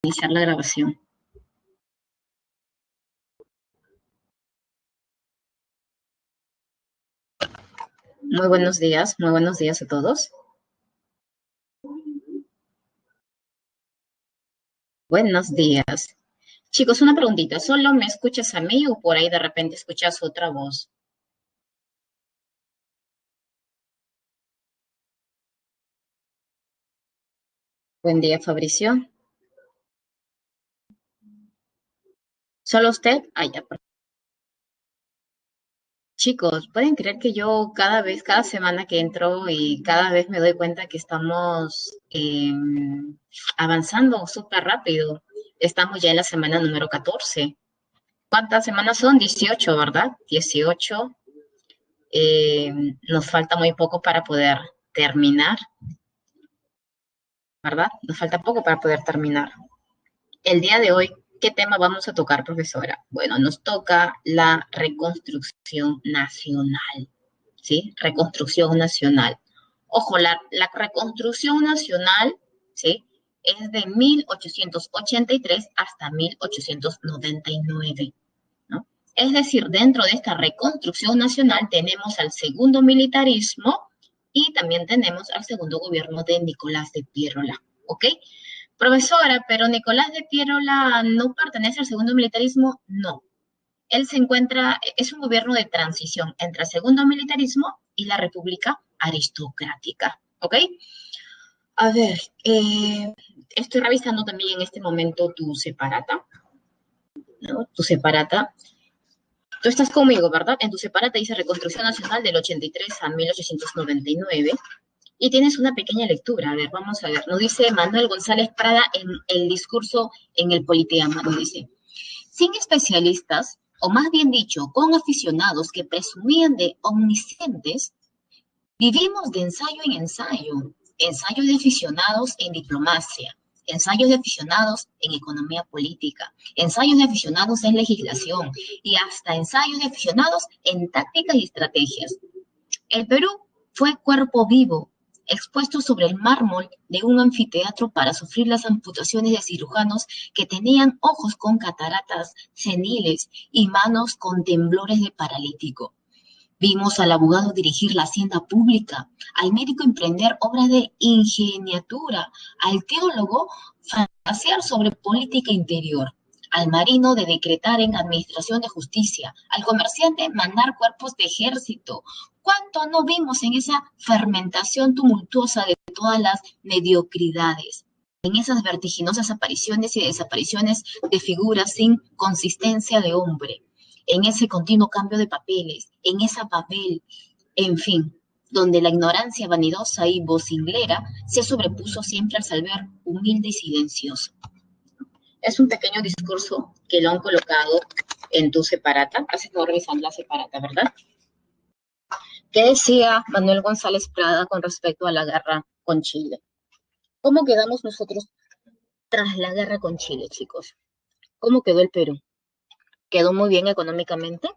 Iniciar la grabación. Muy buenos días a todos. Buenos días. Chicos, una preguntita, ¿solo me escuchas a mí o por ahí de repente escuchas otra voz? Buen día, Fabricio. ¿Solo usted? Ah, ya. Chicos, ¿pueden creer que yo cada semana que entro y cada vez me doy cuenta que estamos avanzando súper rápido? Estamos ya en la semana número 14. ¿Cuántas semanas son? 18, ¿verdad? 18. Nos falta muy poco para poder terminar, ¿verdad? Nos falta poco para poder terminar. El día de hoy, ¿qué tema vamos a tocar, profesora? Bueno, nos toca la reconstrucción nacional, ¿sí? Reconstrucción nacional. Ojo, la reconstrucción nacional, ¿sí? Es de 1883 hasta 1899, ¿no? Es decir, dentro de esta reconstrucción nacional tenemos al segundo militarismo y también tenemos al segundo gobierno de Nicolás de Piérola, ¿ok? Profesora, pero Nicolás de Piérola no pertenece al segundo militarismo, no. Él se encuentra, es un gobierno de transición entre el segundo militarismo y la república aristocrática, ¿ok? A ver, estoy revisando también en este momento tu separata, ¿no? Tu separata. Tú estás conmigo, ¿verdad? En tu separata dice Reconstrucción Nacional del 83 a 1899 y tienes una pequeña lectura. A ver, vamos a ver. Nos dice Manuel González Prada en el discurso en el Politeama. Nos dice, sin especialistas, o más bien dicho, con aficionados que presumían de omniscientes, vivimos de ensayo en ensayo, ensayos de aficionados en diplomacia, ensayos de aficionados en economía política, ensayos de aficionados en legislación y hasta ensayos de aficionados en tácticas y estrategias. El Perú fue cuerpo vivo, expuesto sobre el mármol de un anfiteatro para sufrir las amputaciones de cirujanos que tenían ojos con cataratas seniles y manos con temblores de paralítico. Vimos al abogado dirigir la hacienda pública, al médico emprender obras de ingeniatura, al teólogo fantasear sobre política interior, al marino de decretar en administración de justicia, al comerciante mandar cuerpos de ejército. ¿Cuánto no vimos en esa fermentación tumultuosa de todas las mediocridades? En esas vertiginosas apariciones y desapariciones de figuras sin consistencia de hombre, en ese continuo cambio de papeles, en esa papel, en fin, donde la ignorancia vanidosa y vocinglera se sobrepuso siempre al saber humilde y silencioso. Es un pequeño discurso que lo han colocado en tu separata. Has estado revisando la separata, ¿verdad? ¿Qué decía Manuel González Prada con respecto a la guerra con Chile? ¿Cómo quedamos nosotros tras la guerra con Chile, chicos? ¿Cómo quedó el Perú? ¿Quedó muy bien económicamente?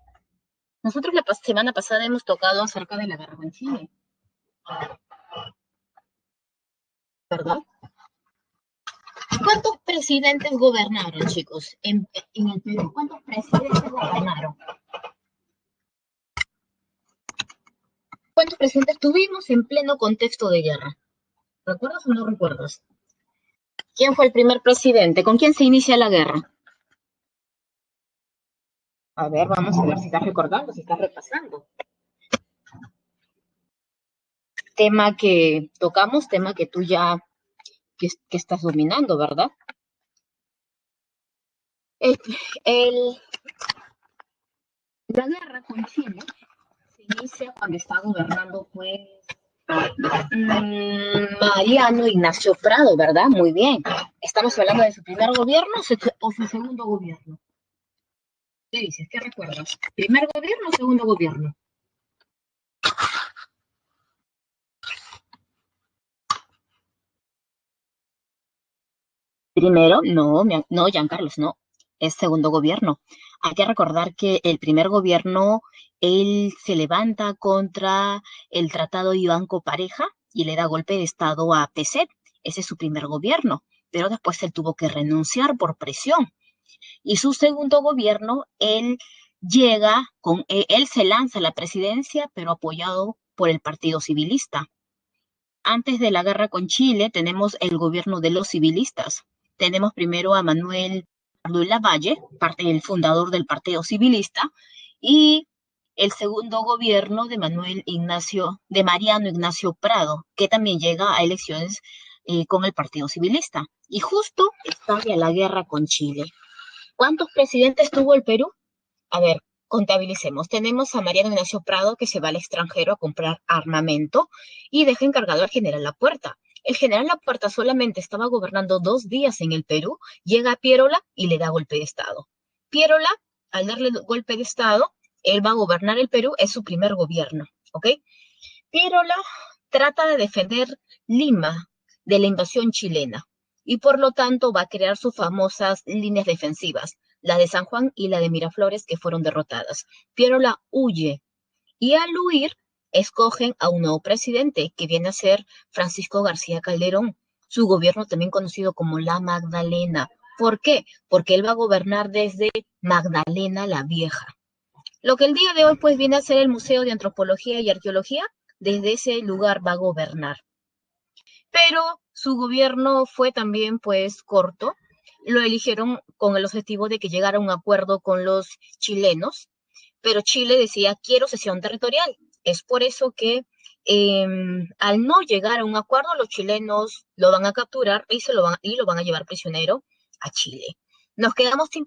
Nosotros la semana pasada hemos tocado acerca de la guerra con Chile, ¿verdad? ¿Cuántos presidentes gobernaron, chicos, en el Perú? ¿Cuántos presidentes gobernaron? ¿Cuántos presidentes tuvimos en pleno contexto de guerra? ¿Recuerdas o no recuerdas? ¿Quién fue el primer presidente? ¿Con quién se inicia la guerra? A ver, vamos a ver si estás recordando, si estás repasando. Tema que tocamos, tema que tú ya que estás dominando, ¿verdad? La guerra con Chile se inicia cuando está gobernando, pues, Mariano Ignacio Prado, ¿verdad? Muy bien. ¿Estamos hablando de su primer gobierno o su segundo gobierno? ¿Qué dices? ¿Qué recuerdas? ¿Primer gobierno o segundo gobierno? Primero, no, Giancarlos, no. Es segundo gobierno. Hay que recordar que el primer gobierno, él se levanta contra el Tratado de Banco Pareja y le da golpe de Estado a PSET. Ese es su primer gobierno. pero después él tuvo que renunciar por presión. Y su segundo gobierno, él se lanza a la presidencia, pero apoyado por el Partido Civilista. Antes de la guerra con Chile, tenemos el gobierno de los civilistas. Tenemos primero a Manuel Lavalle, el fundador del Partido Civilista, y el segundo gobierno de Mariano Ignacio Prado, que también llega a elecciones con el Partido Civilista. Y justo estalla la guerra con Chile. ¿Cuántos presidentes tuvo el Perú? A ver, contabilicemos. Tenemos a Mariano Ignacio Prado, que se va al extranjero a comprar armamento y deja encargado al general Lapuerta. El general Lapuerta solamente estaba gobernando 2 días en el Perú, llega a Piérola y le da golpe de Estado. Piérola, al darle golpe de Estado, él va a gobernar el Perú, es su primer gobierno, ¿ok? Piérola trata de defender Lima de la invasión chilena y por lo tanto va a crear sus famosas líneas defensivas, la de San Juan y la de Miraflores, que fueron derrotadas. Piérola huye y al huir escogen a un nuevo presidente que viene a ser Francisco García Calderón, su gobierno también conocido como la Magdalena. ¿Por qué? Porque él va a gobernar desde Magdalena la Vieja. Lo que el día de hoy pues viene a ser el Museo de Antropología y Arqueología, desde ese lugar va a gobernar. Pero su gobierno fue también pues corto. Lo eligieron con el objetivo de que llegara a un acuerdo con los chilenos, pero Chile decía, quiero cesión territorial. Es por eso que al no llegar a un acuerdo, los chilenos lo van a capturar y lo van a llevar prisionero a Chile. Nos quedamos sin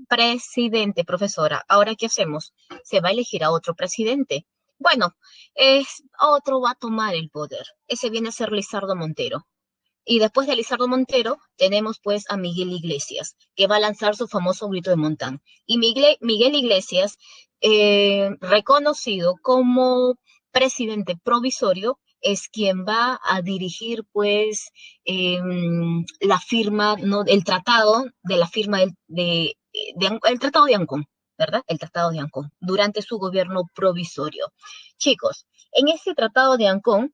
presidente, profesora. ¿Ahora qué hacemos? Se va a elegir a otro presidente. Bueno, otro va a tomar el poder. Ese viene a ser Lizardo Montero. Y después de Lizardo Montero, tenemos pues a Miguel Iglesias, que va a lanzar su famoso grito de Montán. Y Miguel Iglesias, reconocido como presidente provisorio, es quien va a dirigir pues la firma, ¿no? El tratado de la firma el tratado de Ancón, ¿verdad? El tratado de Ancón, durante su gobierno provisorio. Chicos, en ese tratado de Ancón,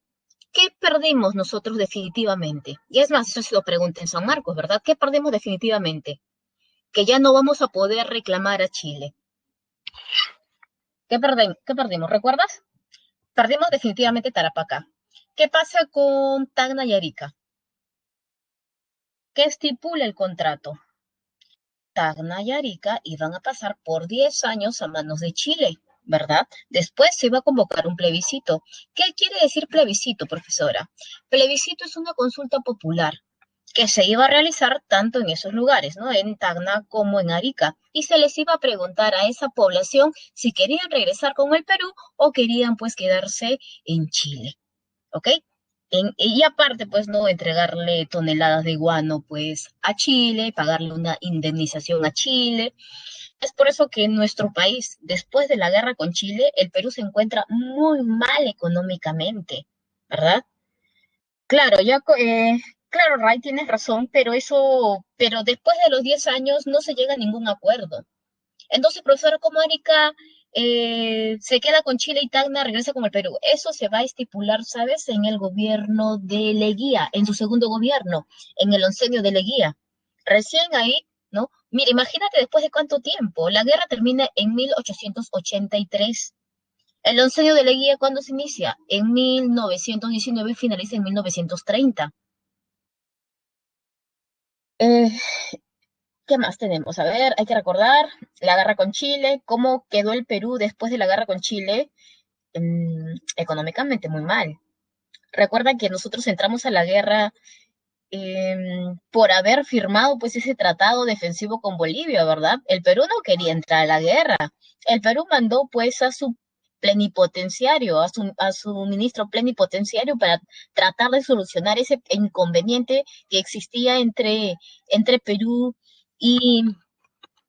¿qué perdimos nosotros definitivamente? Y es más, eso se lo pregunté en San Marcos, ¿verdad? ¿Qué perdemos definitivamente? Que ya no vamos a poder reclamar a Chile. ¿Qué perdimos? ¿Recuerdas? Perdimos definitivamente Tarapacá. ¿Qué pasa con Tacna y Arica? ¿Qué estipula el contrato? Tacna y Arica iban a pasar por 10 años a manos de Chile, ¿verdad? Después se iba a convocar un plebiscito. ¿Qué quiere decir plebiscito, profesora? Plebiscito es una consulta popular que se iba a realizar tanto en esos lugares, ¿no? En Tacna como en Arica. Y se les iba a preguntar a esa población si querían regresar con el Perú o querían pues quedarse en Chile, ¿ok? Y aparte, pues, no entregarle toneladas de guano, pues, a Chile, pagarle una indemnización a Chile. Es por eso que en nuestro país, después de la guerra con Chile, el Perú se encuentra muy mal económicamente, ¿verdad? Claro, claro, Ray, tienes razón, pero después de los 10 años no se llega a ningún acuerdo. Entonces, profesor, ¿cómo Arica se queda con Chile y Tacna regresa con el Perú? Eso se va a estipular, ¿sabes? En el gobierno de Leguía, en su segundo gobierno, en el oncenio de Leguía. Recién ahí, ¿no? Mira, imagínate después de cuánto tiempo. La guerra termina en 1883. El oncenio de Leguía, ¿cuándo se inicia? En 1919 y finaliza en 1930. Eh, ¿Qué más tenemos? A ver, hay que recordar la guerra con Chile, cómo quedó el Perú después de la guerra con Chile, económicamente muy mal. Recuerda que nosotros entramos a la guerra por haber firmado pues ese tratado defensivo con Bolivia, ¿verdad? El Perú no quería entrar a la guerra. El Perú mandó pues a su plenipotenciario, a su ministro plenipotenciario para tratar de solucionar ese inconveniente que existía entre Perú y,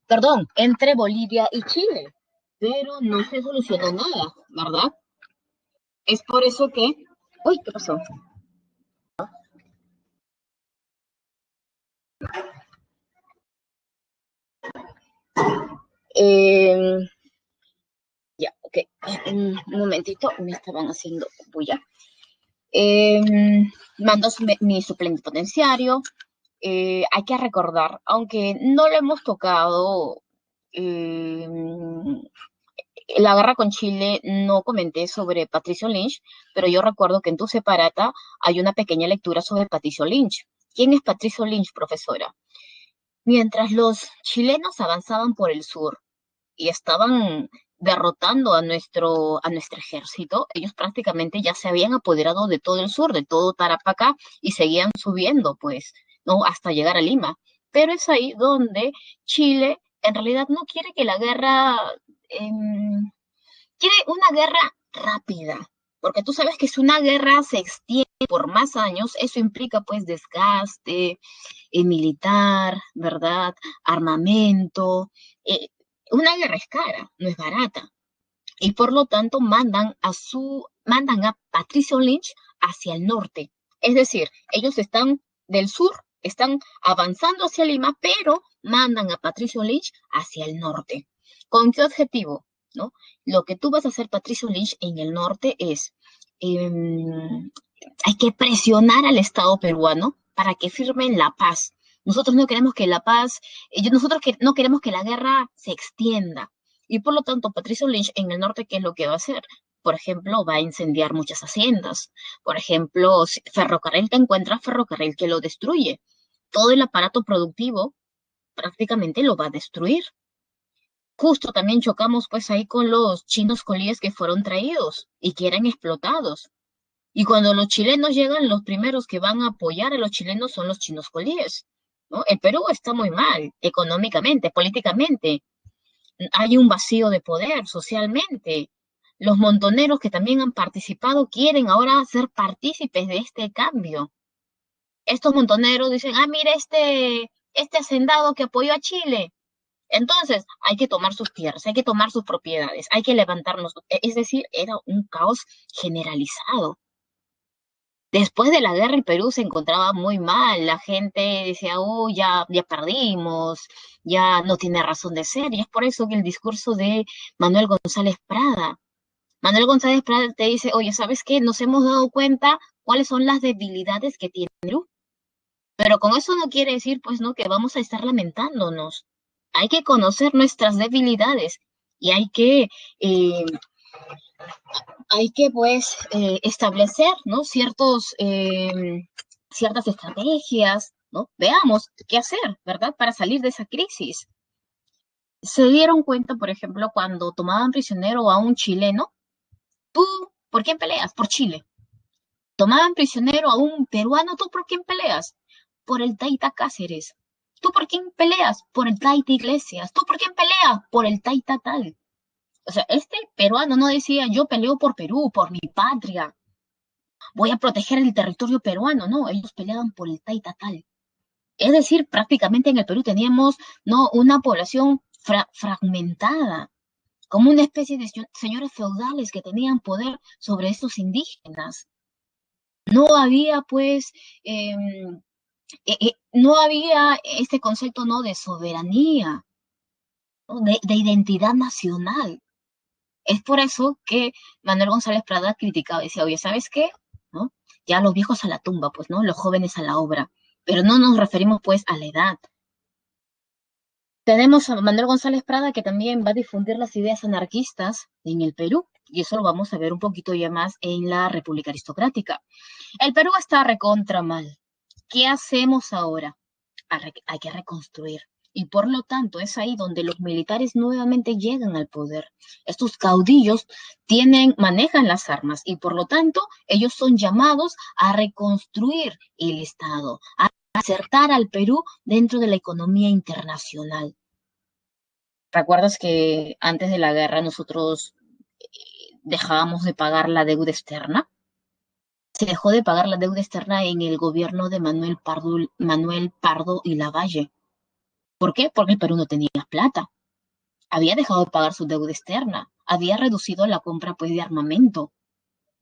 perdón, entre Bolivia y Chile, pero no se solucionó nada, ¿verdad? Es por eso que, uy, ¿qué pasó? Eh, ya, ok, un momentito, me estaban haciendo bulla. Mandó ministro plenipotenciario. Hay que recordar, aunque no lo hemos tocado, eh, la guerra con Chile no comenté sobre Patricio Lynch, pero yo recuerdo que en tu separata hay una pequeña lectura sobre Patricio Lynch. ¿Quién es Patricio Lynch, profesora? Mientras los chilenos avanzaban por el sur y estaban derrotando a nuestro ejército, ellos prácticamente ya se habían apoderado de todo el sur, de todo Tarapacá, y seguían subiendo, pues, ¿no? Hasta llegar a Lima. Pero es ahí donde Chile en realidad no quiere que la guerra, quiere una guerra rápida, porque tú sabes que si una guerra se extiende por más años, eso implica pues desgaste militar, ¿verdad? Armamento. eh, una guerra es cara, no es barata. Y por lo tanto mandan a Patricio Lynch hacia el norte. Es decir, ellos están del sur, están avanzando hacia Lima, pero mandan a Patricio Lynch hacia el norte. ¿Con qué objetivo? ¿No? Lo que tú vas a hacer, Patricio Lynch, en el norte es, hay que presionar al Estado peruano para que firmen la paz. Nosotros no queremos que la paz, no queremos que la guerra se extienda. Y por lo tanto, Patricio Lynch en el norte, ¿qué es lo que va a hacer? Por ejemplo, va a incendiar muchas haciendas. Por ejemplo, si ferrocarril te encuentra, ferrocarril que lo destruye. Todo el aparato productivo prácticamente lo va a destruir. Justo también chocamos pues ahí con los chinos colíes que fueron traídos y que eran explotados. Y cuando los chilenos llegan, los primeros que van a apoyar a los chilenos son los chinos colíes, ¿no? El Perú está muy mal, económicamente, políticamente. Hay un vacío de poder socialmente. Los montoneros que también han participado quieren ahora ser partícipes de este cambio. Estos montoneros dicen, ah, mira este hacendado que apoyó a Chile. Entonces, hay que tomar sus tierras, hay que tomar sus propiedades, hay que levantarnos. Es decir, era un caos generalizado. Después de la guerra, el Perú se encontraba muy mal. La gente decía, oh, ya perdimos, ya no tiene razón de ser. Y es por eso que el discurso de Manuel González Prada. Manuel González Prada te dice, oye, ¿sabes qué? Nos hemos dado cuenta cuáles son las debilidades que tiene Perú. Pero con eso no quiere decir, pues, no, que vamos a estar lamentándonos. Hay que conocer nuestras debilidades y eh, hay que pues establecer, ¿no? Ciertas estrategias, ¿no? Veamos qué hacer, ¿verdad? Para salir de esa crisis. Se dieron cuenta, por ejemplo, cuando tomaban prisionero a un chileno, tú, ¿por quién peleas? Por Chile. Tomaban prisionero a un peruano, ¿tú por quién peleas? Por el Taita Cáceres. ¿Tú por quién peleas? Por el Taita Iglesias. ¿Tú por quién peleas? Por el Taita tal. O sea, este peruano no decía, yo peleo por Perú, por mi patria, voy a proteger el territorio peruano. No, ellos peleaban por el Taita tal. Es decir, prácticamente en el Perú teníamos, ¿no?, una población fragmentada, como una especie de señores feudales que tenían poder sobre estos indígenas. No había, pues, no había este concepto, ¿no?, de soberanía, ¿no?, de identidad nacional. Es por eso que Manuel González Prada criticaba, decía, oye, ¿sabes qué? ¿No? Ya los viejos a la tumba, pues, ¿no? Los jóvenes a la obra. Pero no nos referimos, pues, a la edad. Tenemos a Manuel González Prada que también va a difundir las ideas anarquistas en el Perú. Y eso lo vamos a ver un poquito ya más en la República Aristocrática. El Perú está recontra mal. ¿Qué hacemos ahora? Hay que reconstruir. Y por lo tanto es ahí donde los militares nuevamente llegan al poder. Estos caudillos manejan las armas y por lo tanto ellos son llamados a reconstruir el Estado, a acertar al Perú dentro de la economía internacional. ¿Recuerdas que antes de la guerra nosotros dejábamos de pagar la deuda externa? Se dejó de pagar la deuda externa en el gobierno de Manuel Pardo y Lavalle. ¿Por qué? Porque el Perú no tenía plata. Había dejado de pagar su deuda externa. Había reducido la compra pues, de armamento.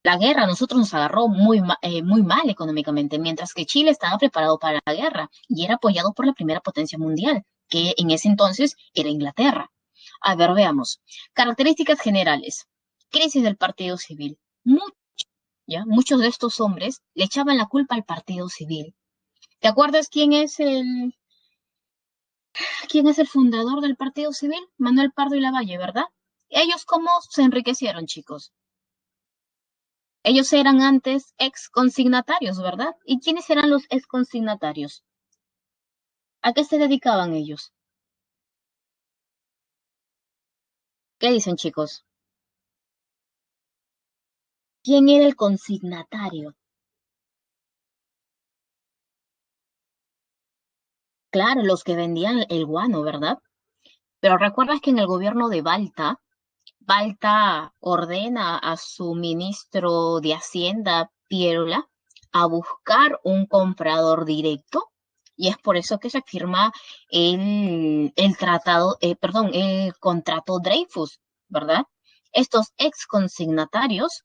La guerra a nosotros nos agarró muy mal económicamente, mientras que Chile estaba preparado para la guerra y era apoyado por la primera potencia mundial, que en ese entonces era Inglaterra. A ver, veamos. Características generales. Crisis del Partido Civil. ¿ya? Muchos de estos hombres le echaban la culpa al partido civil. ¿Te acuerdas quién es el fundador del partido civil? Manuel Pardo y Lavalle, ¿verdad? Ellos cómo se enriquecieron, chicos. Ellos eran antes ex consignatarios, ¿verdad? ¿Y quiénes eran los ex consignatarios? ¿A qué se dedicaban ellos? ¿Qué dicen, chicos? ¿Quién era el consignatario? Claro, los que vendían el guano, ¿verdad? Pero recuerdas que en el gobierno de Balta ordena a su ministro de Hacienda, Pierola, a buscar un comprador directo, y es por eso que se firma el tratado, perdón, el contrato Dreyfus, ¿verdad? Estos ex consignatarios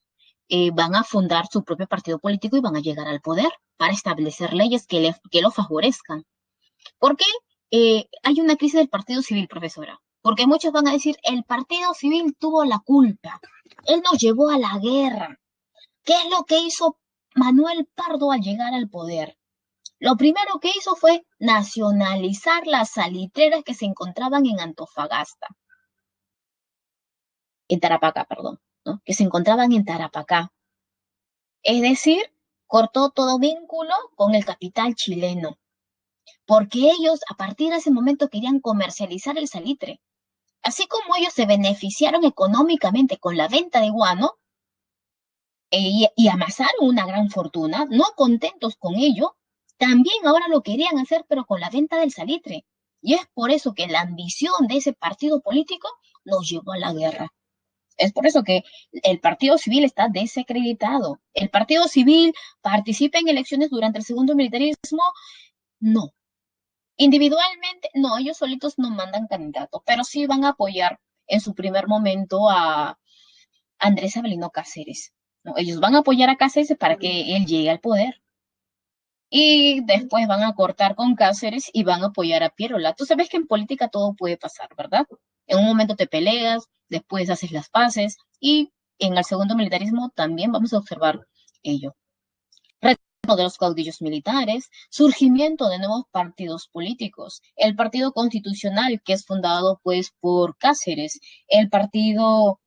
van a fundar su propio partido político y van a llegar al poder para establecer leyes que lo favorezcan. ¿Por qué hay una crisis del partido civil, profesora? Porque muchos van a decir, el partido civil tuvo la culpa. Él nos llevó a la guerra. ¿Qué es lo que hizo Manuel Pardo al llegar al poder? Lo primero que hizo fue nacionalizar las salitreras que se encontraban en Antofagasta, en Tarapacá, perdón, ¿no? Que se encontraban en Tarapacá. Es decir, cortó todo vínculo con el capital chileno, porque ellos a partir de ese momento querían comercializar el salitre. Así como ellos se beneficiaron económicamente con la venta de guano y amasaron una gran fortuna, no contentos con ello, también ahora lo querían hacer, pero con la venta del salitre. Y es por eso que la ambición de ese partido político nos llevó a la guerra. Es por eso que el partido civil está desacreditado. ¿El partido civil participa en elecciones durante el segundo militarismo? No. Individualmente, no, ellos solitos no mandan candidato, pero sí van a apoyar en su primer momento a Andrés Avelino Cáceres, ¿no? Ellos van a apoyar a Cáceres para que él llegue al poder. Y después van a cortar con Cáceres y van a apoyar a Pierola. Tú sabes que en política todo puede pasar, ¿verdad? En un momento te peleas, después haces las paces y en el segundo militarismo también vamos a observar ello. De los caudillos militares, surgimiento de nuevos partidos políticos, el Partido Constitucional, que es fundado pues por Cáceres, el Partido,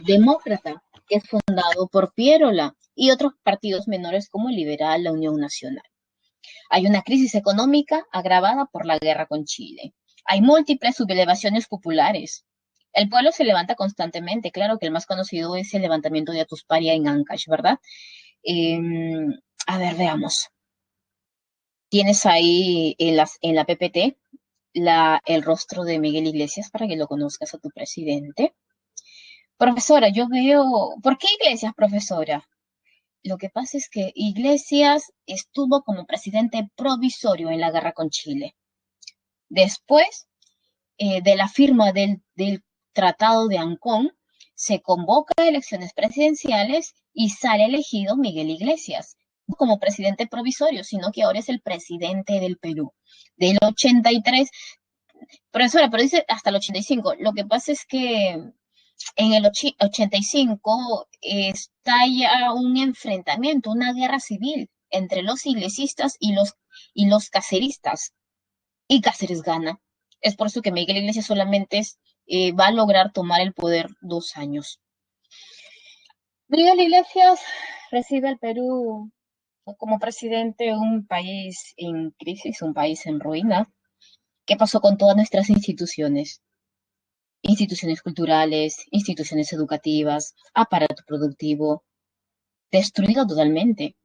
Demócrata, que es fundado por Pierola, y otros partidos menores como el Liberal, la Unión Nacional. Hay una crisis económica agravada por la guerra con Chile. Hay múltiples sublevaciones populares. El pueblo se levanta constantemente. Claro que el más conocido es el levantamiento de Atusparia en Ancash, ¿verdad? Eh, a ver, veamos. Tienes ahí en la PPT el rostro de Miguel Iglesias para que lo conozcas a tu presidente. Profesora, yo veo... ¿Por qué Iglesias, profesora? Lo que pasa es que Iglesias estuvo como presidente provisorio en la guerra con Chile. Después de la firma del Tratado de Ancón, se convoca a elecciones presidenciales y sale elegido Miguel Iglesias, no como presidente provisorio, sino que ahora es el presidente del Perú. Del 83, profesora, pero dice hasta el 85. Lo que pasa es que en el 85 estalla un enfrentamiento, una guerra civil entre los iglesistas y los caceristas. Y Cáceres gana. Es por eso que Miguel Iglesias solamente va a lograr tomar el poder 2 años. Miguel Iglesias recibe al Perú como presidente de un país en crisis, un país en ruina. ¿Qué pasó con todas nuestras instituciones? Instituciones culturales, instituciones educativas, aparato productivo, destruido totalmente.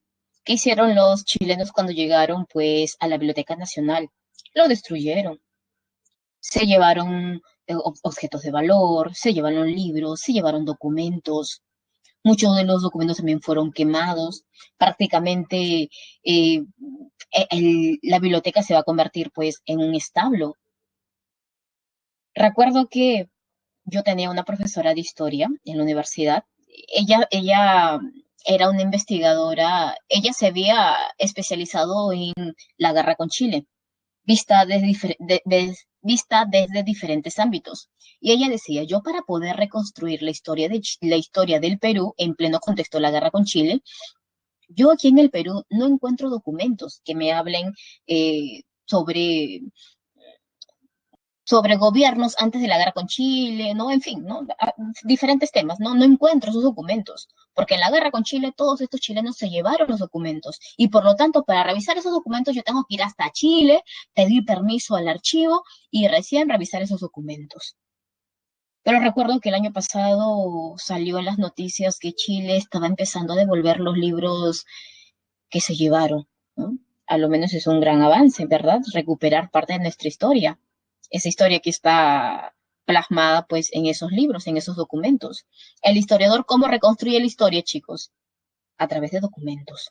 ¿Qué hicieron los chilenos cuando llegaron, pues, a la Biblioteca Nacional? Lo destruyeron. Se llevaron objetos de valor, se llevaron libros, se llevaron documentos. Muchos de los documentos también fueron quemados. Prácticamente la biblioteca se va a convertir pues en un establo. Recuerdo que yo tenía una profesora de historia en la universidad. Ella era una investigadora, ella se había especializado en la guerra con Chile, vista vista desde diferentes ámbitos. Y ella decía, yo para poder reconstruir la historia del Perú en pleno contexto de la guerra con Chile, yo aquí en el Perú no encuentro documentos que me hablen sobre gobiernos antes de la guerra con Chile, ¿no? En fin, ¿no? Diferentes temas, ¿no? No encuentro esos documentos, porque en la guerra con Chile todos estos chilenos se llevaron los documentos y por lo tanto para revisar esos documentos yo tengo que ir hasta Chile, pedir permiso al archivo y recién revisar esos documentos. Pero recuerdo que el año pasado salió en las noticias que Chile estaba empezando a devolver los libros que se llevaron, ¿no? A lo menos es un gran avance, ¿verdad? Recuperar parte de nuestra historia. Esa historia que está plasmada pues en esos libros, en esos documentos. El historiador, ¿cómo reconstruye la historia, chicos? A través de documentos.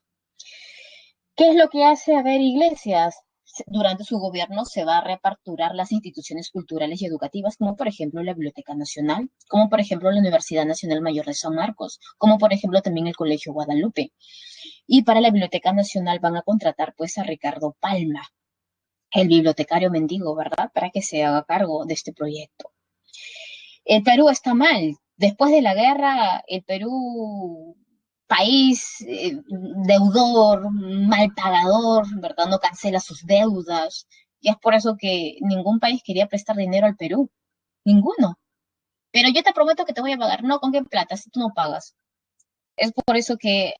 ¿Qué es lo que hace a ver Iglesias? Durante su gobierno se va a reaperturar las instituciones culturales y educativas, como por ejemplo la Biblioteca Nacional, como por ejemplo la Universidad Nacional Mayor de San Marcos, como por ejemplo también el Colegio Guadalupe. Y para la Biblioteca Nacional van a contratar pues a Ricardo Palma, el bibliotecario mendigo, ¿verdad? Para que se haga cargo de este proyecto. El Perú está mal. Después de la guerra, el Perú, país deudor, mal pagador, ¿verdad? No cancela sus deudas. Y es por eso que ningún país quería prestar dinero al Perú. Ninguno. Pero yo te prometo que te voy a pagar. No, ¿con qué plata? Si tú no pagas. Es por eso que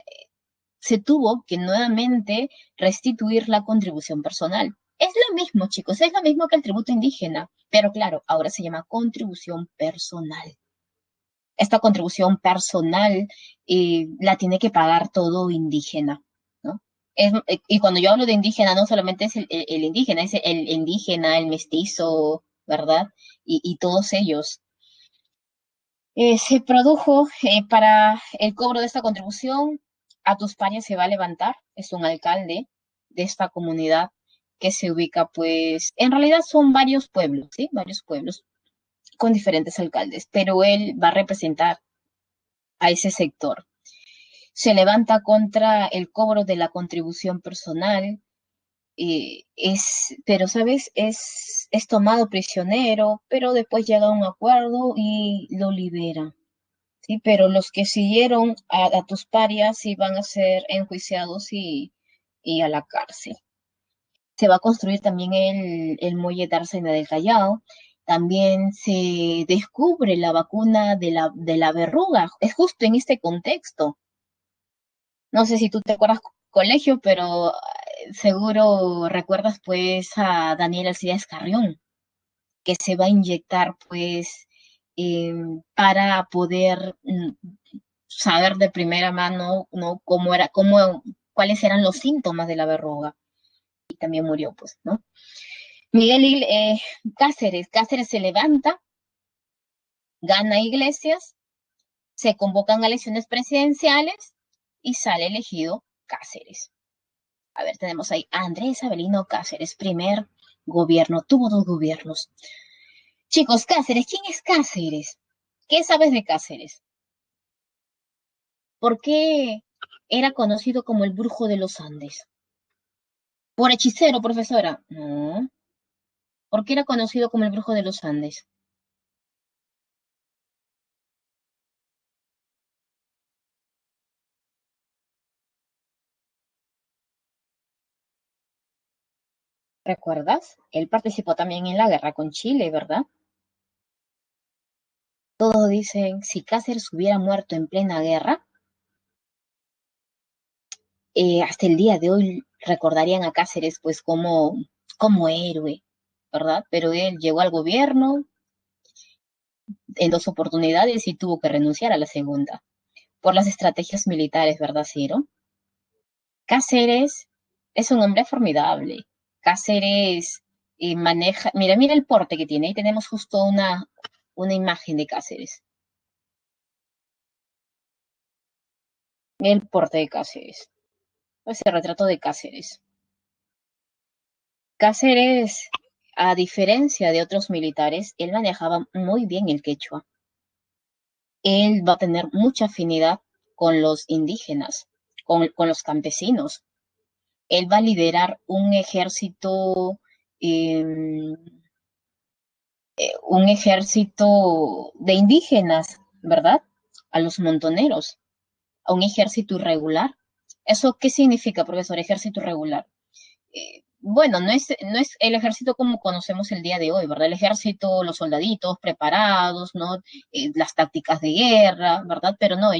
se tuvo que nuevamente restituir la contribución personal. Es lo mismo, chicos, es lo mismo que el tributo indígena, pero claro, ahora se llama contribución personal. Esta contribución personal la tiene que pagar todo indígena, ¿no? Y cuando yo hablo de indígena, no solamente es el indígena, es el indígena, el mestizo, ¿verdad? Y todos ellos. Se produjo para el cobro de esta contribución, a tus parias se va a levantar, es un alcalde de esta comunidad que se ubica, pues, en realidad son varios pueblos, ¿sí? Varios pueblos con diferentes alcaldes, pero él va a representar a ese sector. Se levanta contra el cobro de la contribución personal, pero, ¿sabes? Es tomado prisionero, pero después llega a un acuerdo y lo libera. Sí, pero los que siguieron a tus parias sí van a ser enjuiciados y a la cárcel. Se va a construir también el muelle Dársena del Callao. También se descubre la vacuna de la verruga. Es justo en este contexto. No sé si tú te acuerdas colegio, pero seguro recuerdas pues a Daniel Alcides Carrión, que se va a inyectar pues para poder saber de primera mano, ¿no? Cuáles eran los síntomas de la verruga. Y también murió, pues, ¿no? Miguel Cáceres se levanta, gana Iglesias, se convocan a elecciones presidenciales y sale elegido Cáceres. A ver, tenemos ahí a Andrés Avelino Cáceres, primer gobierno, tuvo dos gobiernos. Chicos, Cáceres, ¿quién es Cáceres? ¿Qué sabes de Cáceres? ¿Por qué era conocido como el brujo de los Andes? ¿Por hechicero, profesora? No. ¿Por qué era conocido como el brujo de los Andes? ¿Recuerdas? Él participó también en la guerra con Chile, ¿verdad? Todos dicen, si Cáceres hubiera muerto en plena guerra, hasta el día de hoy recordarían a Cáceres pues como héroe, ¿verdad? Pero él llegó al gobierno en dos oportunidades y tuvo que renunciar a la segunda por las estrategias militares, ¿verdad, Ciro? Cáceres es un hombre formidable. Cáceres maneja, mira el porte que tiene. Ahí tenemos justo una imagen de Cáceres. El porte de Cáceres. Ese retrato de Cáceres. Cáceres, a diferencia de otros militares, él manejaba muy bien el quechua. Él va a tener mucha afinidad con los indígenas, con los campesinos. Él va a liderar un ejército eh, un ejército de indígenas, ¿verdad? A los montoneros, a un ejército irregular. ¿Eso qué significa, profesor, ejército irregular? Bueno, no es el ejército como conocemos el día de hoy, ¿verdad? El ejército, los soldaditos preparados, ¿no? Las tácticas de guerra, ¿verdad? Pero no,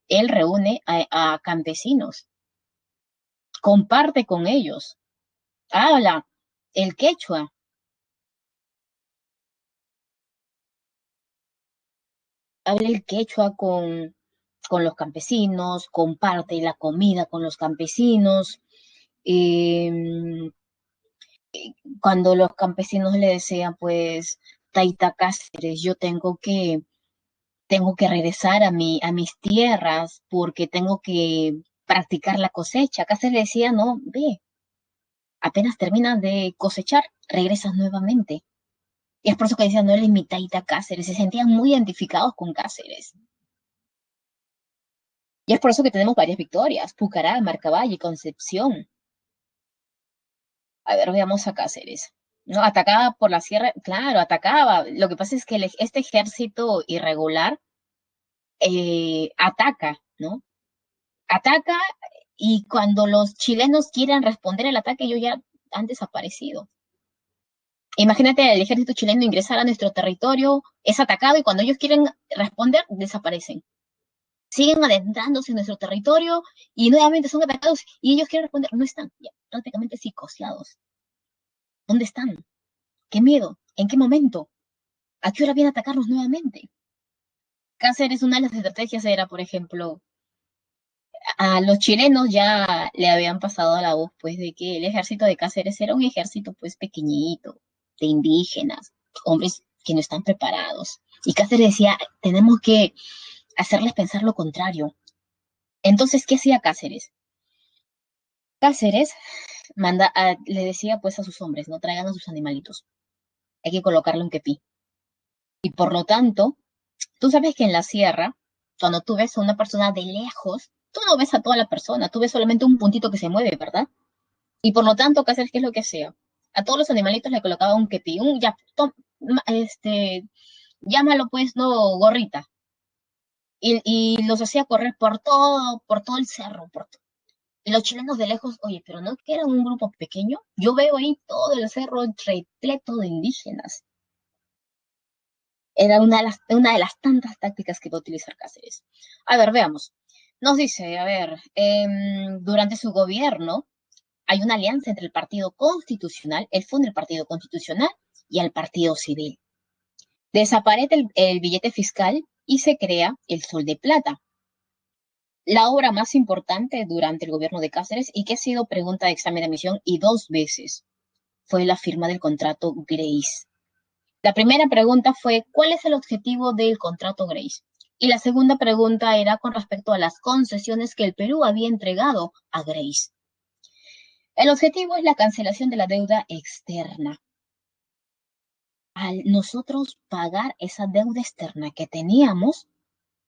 él reúne a campesinos, comparte con ellos, habla el quechua, habla el quechua con los campesinos, comparte la comida con los campesinos. eh, Cuando los campesinos le decían, pues, Taita Cáceres, yo tengo que regresar a mis tierras porque tengo que practicar la cosecha. Cáceres le decía, no, ve, apenas terminas de cosechar, regresas nuevamente. Y es por eso que decían, no eres mi Taita Cáceres, se sentían muy identificados con Cáceres. Y es por eso que tenemos varias victorias, Pucará, Marcaballe, Concepción. A ver, veamos a Cáceres. No, atacaba por la sierra, claro, atacaba. Lo que pasa es que este ejército irregular ataca, ¿no? Ataca y cuando los chilenos quieran responder al ataque, ellos ya han desaparecido. Imagínate el ejército chileno ingresar a nuestro territorio, es atacado y cuando ellos quieren responder, desaparecen. Siguen adentrándose en nuestro territorio y nuevamente son atacados y ellos quieren responder, no están, ya, prácticamente psicoseados. ¿Dónde están? ¿Qué miedo? ¿En qué momento? ¿A qué hora viene a atacarnos nuevamente? Cáceres, una de las estrategias era, por ejemplo, a los chilenos ya le habían pasado la voz, pues, de que el ejército de Cáceres era un ejército, pues, pequeñito, de indígenas, hombres que no están preparados. Y Cáceres decía, tenemos que hacerles pensar lo contrario. Entonces, ¿qué hacía Cáceres? Cáceres le decía, pues, a sus hombres, no traigan a sus animalitos, hay que colocarle un kepí. Y por lo tanto, tú sabes que en la sierra, cuando tú ves a una persona de lejos, tú no ves a toda la persona, tú ves solamente un puntito que se mueve, ¿verdad? Y por lo tanto, ¿qué hacer? ¿Qué es lo que hacía? A todos los animalitos le colocaba un kepi, ya, llámalo pues, no, gorrita. Y los hacía correr por todo el cerro. Y los chilenos de lejos, oye, pero no que era un grupo pequeño. Yo veo ahí todo el cerro repleto de indígenas. Era una de las tantas tácticas que va a utilizar Cáceres. A ver, veamos. Nos dice, a ver, durante su gobierno hay una alianza entre el Partido Constitucional, él funda el Partido Constitucional y el Partido Civil. Desaparece el billete fiscal y se crea el Sol de Plata, la obra más importante durante el gobierno de Cáceres y que ha sido pregunta de examen de admisión y 2 veces fue la firma del contrato Grace. La primera pregunta fue, ¿cuál es el objetivo del contrato Grace? Y la segunda pregunta era con respecto a las concesiones que el Perú había entregado a Grace. El objetivo es la cancelación de la deuda externa. Al nosotros pagar esa deuda externa que teníamos,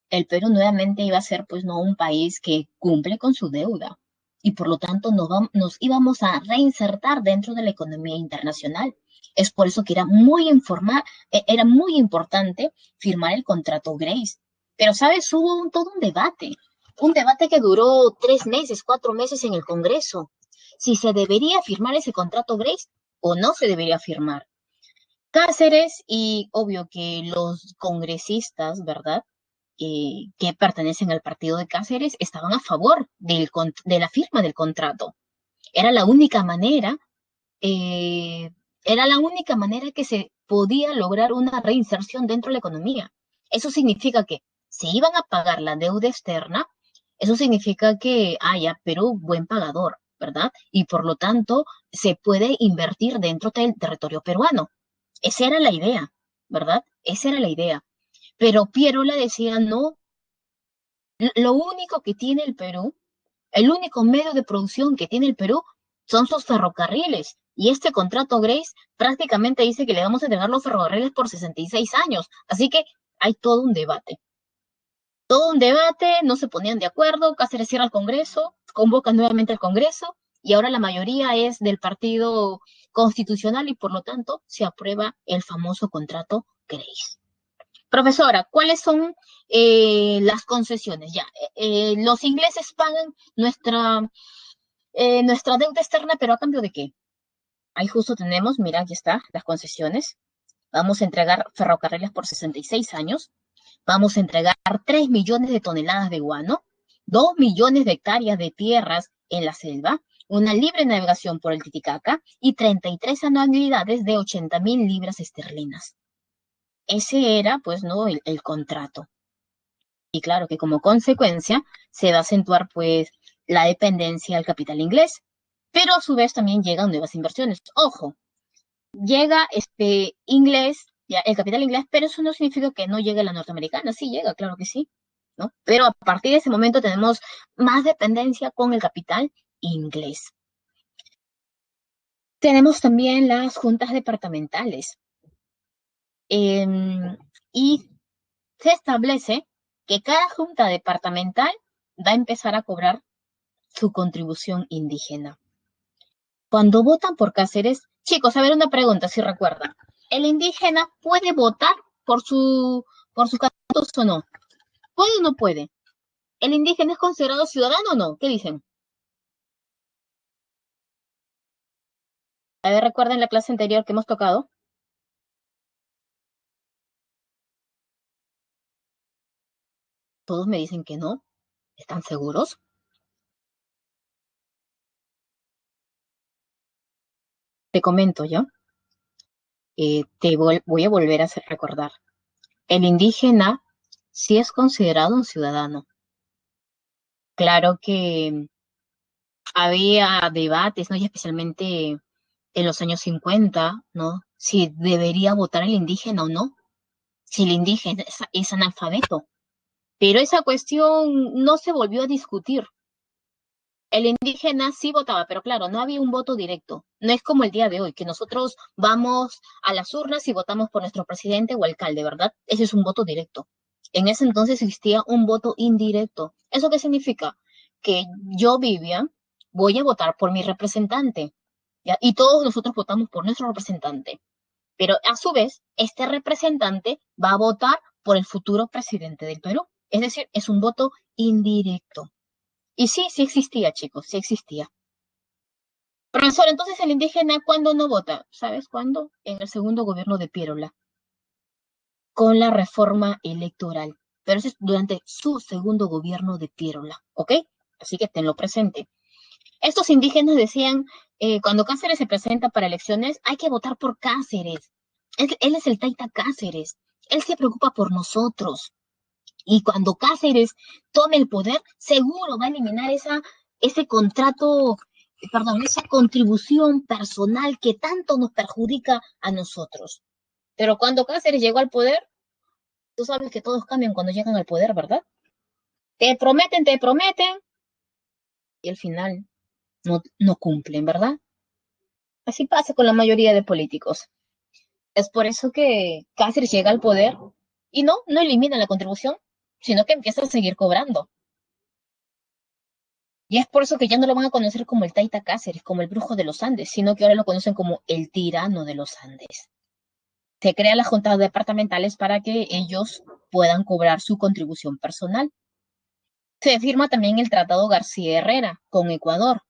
el Perú nuevamente iba a ser pues no un país que cumple con su deuda y por lo tanto nos íbamos a reinsertar dentro de la economía internacional. Es por eso que era muy importante firmar el contrato Grace. Pero, ¿sabes? Hubo todo un debate que duró 3 meses, 4 meses en el Congreso, si se debería firmar ese contrato Grace o no se debería firmar. Cáceres y obvio que los congresistas, ¿verdad? Que pertenecen al partido de Cáceres estaban a favor de la firma del contrato. Era la única manera, eh, era la única manera que se podía lograr una reinserción dentro de la economía. Eso significa que se iban a pagar la deuda externa, eso significa que haya Perú buen pagador, ¿verdad? Y por lo tanto se puede invertir dentro del territorio peruano. Esa era la idea, ¿verdad? Esa era la idea. Pero Pierola decía, no, lo único que tiene el Perú, el único medio de producción que tiene el Perú son sus ferrocarriles. Y este contrato Grace prácticamente dice que le vamos a entregar los ferrocarriles por 66 años. Así que hay todo un debate. Todo un debate, no se ponían de acuerdo, Cáceres cierra el Congreso, convoca nuevamente al Congreso y ahora la mayoría es del partido constitucional y por lo tanto se aprueba el famoso contrato Grace. Profesora, ¿cuáles son las concesiones? Ya, los ingleses pagan nuestra deuda externa, pero ¿a cambio de qué? Ahí justo tenemos, mira, aquí está, las concesiones. Vamos a entregar ferrocarriles por 66 años. Vamos a entregar 3 millones de toneladas de guano, 2 millones de hectáreas de tierras en la selva, una libre navegación por el Titicaca y 33 anualidades de 80.000 libras esterlinas. Ese era, pues, ¿no? El contrato. Y claro que como consecuencia se va a acentuar, pues, la dependencia al capital inglés. Pero a su vez también llegan nuevas inversiones. Ojo, llega este inglés, ya, el capital inglés, pero eso no significa que no llegue la norteamericana. Sí llega, claro que sí, ¿no? Pero a partir de ese momento tenemos más dependencia con el capital inglés. Tenemos también las juntas departamentales. Y se establece que cada junta departamental va a empezar a cobrar su contribución indígena. Cuando votan por Cáceres, chicos, a ver una pregunta, si recuerdan. ¿El indígena puede votar por sus candidatos o no? ¿Puede o no puede? ¿El indígena es considerado ciudadano o no? ¿Qué dicen? A ver, recuerden la clase anterior que hemos tocado. Todos me dicen que no. ¿Están seguros? Te comento yo. Voy a volver a hacer recordar. El indígena sí es considerado un ciudadano. Claro que había debates, ¿no? Y especialmente en los años 50, ¿no? Si debería votar el indígena o no, si el indígena es analfabeto. Pero esa cuestión no se volvió a discutir. El indígena sí votaba, pero claro, no había un voto directo. No es como el día de hoy, que nosotros vamos a las urnas y votamos por nuestro presidente o alcalde, ¿verdad? Ese es un voto directo. En ese entonces existía un voto indirecto. ¿Eso qué significa? Que yo, Vivian, voy a votar por mi representante, ¿ya? Y todos nosotros votamos por nuestro representante. Pero a su vez, este representante va a votar por el futuro presidente del Perú. Es decir, es un voto indirecto. Y sí, sí existía, chicos, sí existía. Profesor, entonces el indígena, ¿cuándo no vota? ¿Sabes cuándo? En el segundo gobierno de Piérola, con la reforma electoral. Pero eso es durante su segundo gobierno de Piérola, ¿ok? Así que tenlo presente. Estos indígenas decían, cuando Cáceres se presenta para elecciones, hay que votar por Cáceres. Él es el Taita Cáceres. Él se preocupa por nosotros. Y cuando Cáceres tome el poder, seguro va a eliminar ese contrato, perdón, esa contribución personal que tanto nos perjudica a nosotros. Pero cuando Cáceres llegó al poder, tú sabes que todos cambian cuando llegan al poder, ¿verdad? Te prometen, y al final no cumplen, ¿verdad? Así pasa con la mayoría de políticos. Es por eso que Cáceres llega al poder y no elimina la contribución, sino que empieza a seguir cobrando. Y es por eso que ya no lo van a conocer como el Taita Cáceres, como el brujo de los Andes, sino que ahora lo conocen como el tirano de los Andes. Se crean las juntas departamentales para que ellos puedan cobrar su contribución personal. Se firma también el Tratado García Herrera con Ecuador.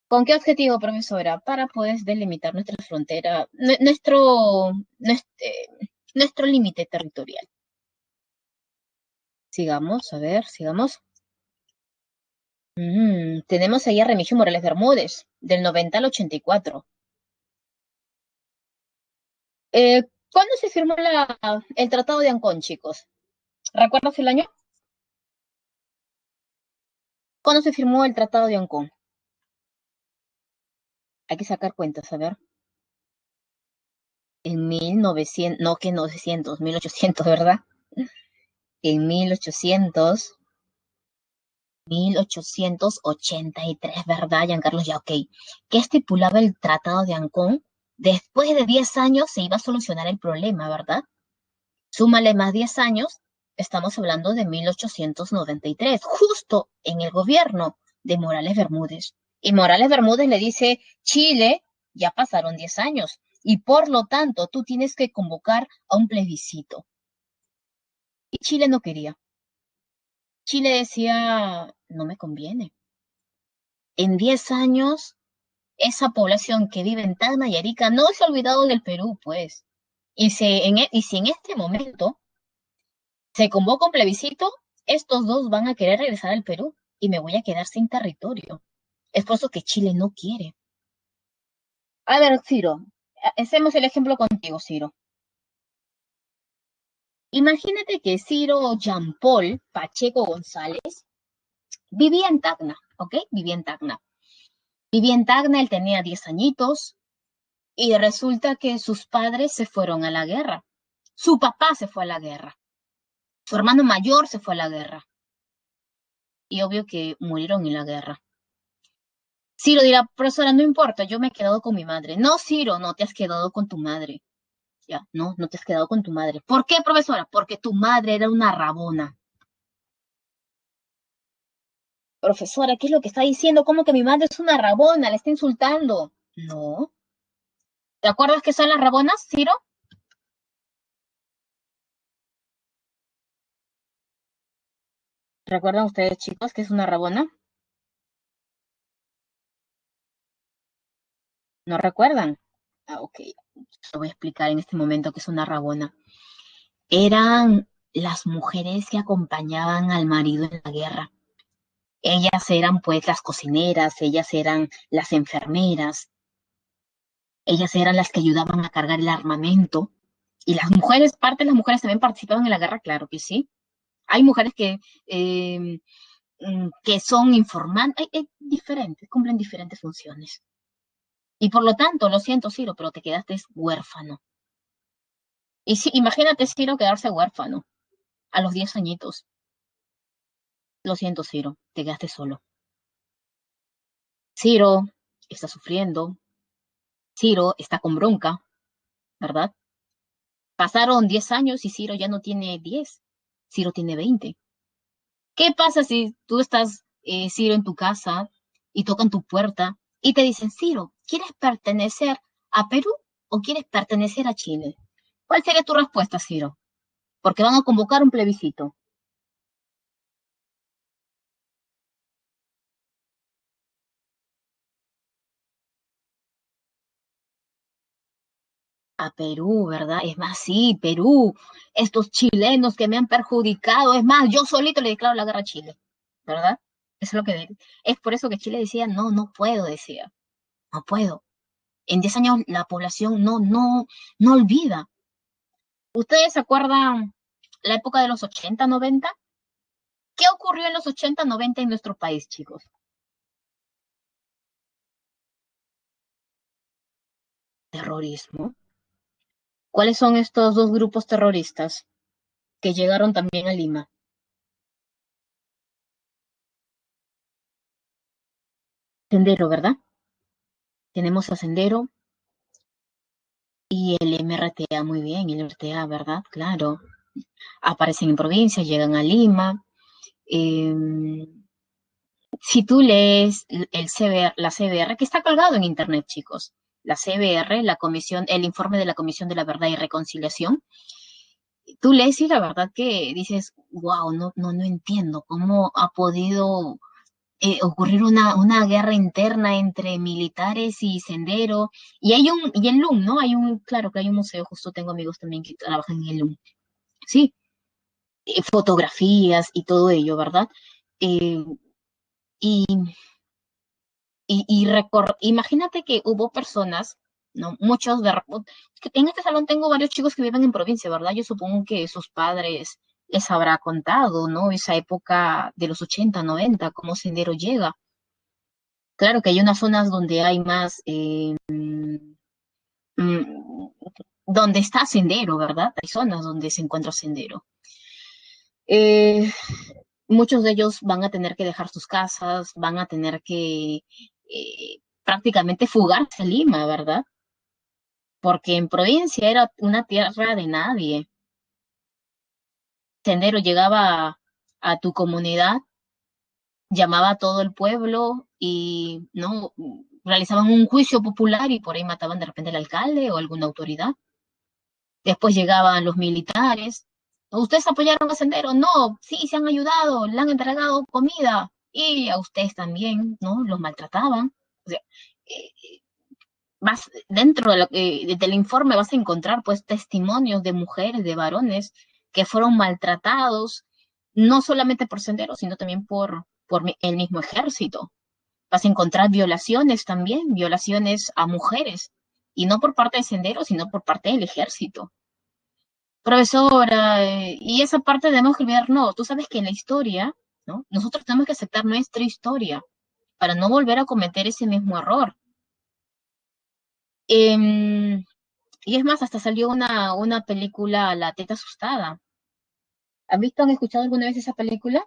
¿Con qué objetivo, profesora? Para poder delimitar nuestra frontera, nuestro límite territorial. Sigamos, a ver, sigamos. Tenemos ahí a Remigio Morales Bermúdez, del 90 al 84. ¿Cuándo se firmó el Tratado de Ancón, chicos? ¿Recuerdas el año? ¿Cuándo se firmó el Tratado de Ancón? Hay que sacar cuentas, a ver. En 1900, no, que 900, 1800, ¿verdad? En 1883, ¿verdad, Giancarlo? Ya, ok. ¿Qué estipulaba el Tratado de Ancón? Después de 10 años se iba a solucionar el problema, ¿verdad? Súmale más 10 años, estamos hablando de 1893, justo en el gobierno de Morales Bermúdez. Y Morales Bermúdez le dice, Chile ya pasaron 10 años y por lo tanto tú tienes que convocar a un plebiscito. Y Chile no quería. Chile decía, no me conviene. En 10 años, esa población que vive en Tacna y Arica no se ha olvidado del Perú, pues. Y si en este momento se convoca un plebiscito, estos dos van a querer regresar al Perú y me voy a quedar sin territorio. Es por eso que Chile no quiere. A ver, Ciro, hacemos el ejemplo contigo, Ciro. Imagínate que Ciro Jean Paul Pacheco González vivía en Tacna, ¿ok? Vivía en Tacna. Vivía en Tacna, él tenía 10 añitos y resulta que sus padres se fueron a la guerra. Su papá se fue a la guerra. Su hermano mayor se fue a la guerra. Y obvio que murieron en la guerra. Ciro dirá, profesora, no importa, yo me he quedado con mi madre. No, Ciro, no te has quedado con tu madre. Ya, no, no te has quedado con tu madre. ¿Por qué, profesora? Porque tu madre era una rabona. Profesora, ¿qué es lo que está diciendo? ¿Cómo que mi madre es una rabona? Le está insultando. No. ¿Te acuerdas qué son las rabonas, Ciro? ¿Recuerdan ustedes, chicos, qué es una rabona? ¿No recuerdan? Ah, ok. Lo voy a explicar en este momento qué es una rabona. Eran las mujeres que acompañaban al marido en la guerra. Ellas eran pues las cocineras, ellas eran las enfermeras, ellas eran las que ayudaban a cargar el armamento. Y las mujeres, parte de las mujeres también participaban en la guerra, claro que sí. Hay mujeres eh, que son informantes, hay diferentes, cumplen diferentes funciones. Y por lo tanto, lo siento, Ciro, pero te quedaste huérfano. Y sí, imagínate, Ciro, quedarse huérfano a los 10 añitos. Lo siento, Ciro, te quedaste solo. Ciro está sufriendo, Ciro está con bronca, ¿verdad? Pasaron 10 años y Ciro ya no tiene 10, Ciro tiene 20. ¿Qué pasa si tú estás, Ciro, en tu casa y tocan tu puerta y te dicen, Ciro, ¿quieres pertenecer a Perú o quieres pertenecer a Chile? ¿Cuál sería tu respuesta, Ciro? Porque van a convocar un plebiscito. A Perú, ¿verdad? Es más, sí, Perú, estos chilenos que me han perjudicado, es más, yo solito le declaro la guerra a Chile, ¿verdad? Eso es lo que, es por eso que Chile decía, no, no puedo, decía, no puedo. En 10 años la población no olvida. ¿Ustedes se acuerdan la época de los 80, 90? ¿Qué ocurrió en los 80, 90 en nuestro país, chicos? Terrorismo. ¿Cuáles son estos dos grupos terroristas que llegaron también a Lima? Sendero, ¿verdad? Tenemos a Sendero y el MRTA, muy bien, el MRTA, ¿verdad? Claro. Aparecen en provincia, llegan a Lima. Eh, si tú lees el CBR, la CBR, que está colgado en internet, chicos, la CBR, la comisión, el informe de la Comisión de la Verdad y Reconciliación, tú lees y la verdad que dices, wow, no entiendo cómo ha podido ocurrir una guerra interna entre militares y Sendero. Y el LUM, ¿no? Claro que hay un museo, justo tengo amigos también que trabajan en el LUM. Sí, fotografías y todo ello, ¿verdad? Eh, y imagínate que hubo personas, ¿no? Muchos que en este salón tengo varios chicos que viven en provincia, ¿verdad? Yo supongo que sus padres les habrá contado, ¿no? Esa época de los 80, 90, cómo Sendero llega. Claro que hay unas zonas donde hay más, mm, donde está Sendero, ¿verdad? Hay zonas donde se encuentra Sendero. Eh, Muchos de ellos van a tener que dejar sus casas, van a tener que prácticamente fugarse a Lima, ¿verdad? Porque en provincia era una tierra de nadie. Sendero llegaba a tu comunidad, llamaba a todo el pueblo y no, realizaban un juicio popular y por ahí mataban de repente al alcalde o alguna autoridad. Después llegaban los militares. ¿Ustedes apoyaron a Sendero? No, sí, se han ayudado, le han entregado comida. Y a ustedes también, ¿no? Los maltrataban. O sea, eh, dentro de del informe vas a encontrar pues testimonios de mujeres, de varones que fueron maltratados, no solamente por Sendero, sino también por el mismo ejército. Vas a encontrar violaciones también, violaciones a mujeres, y no por parte de Sendero, sino por parte del ejército. Profesora, y esa parte debemos que olvidar, no, tú sabes que en la historia, ¿no? Nosotros tenemos que aceptar nuestra historia para no volver a cometer ese mismo error. Em, y es más, hasta salió una película, La teta asustada. Han escuchado alguna vez esa película?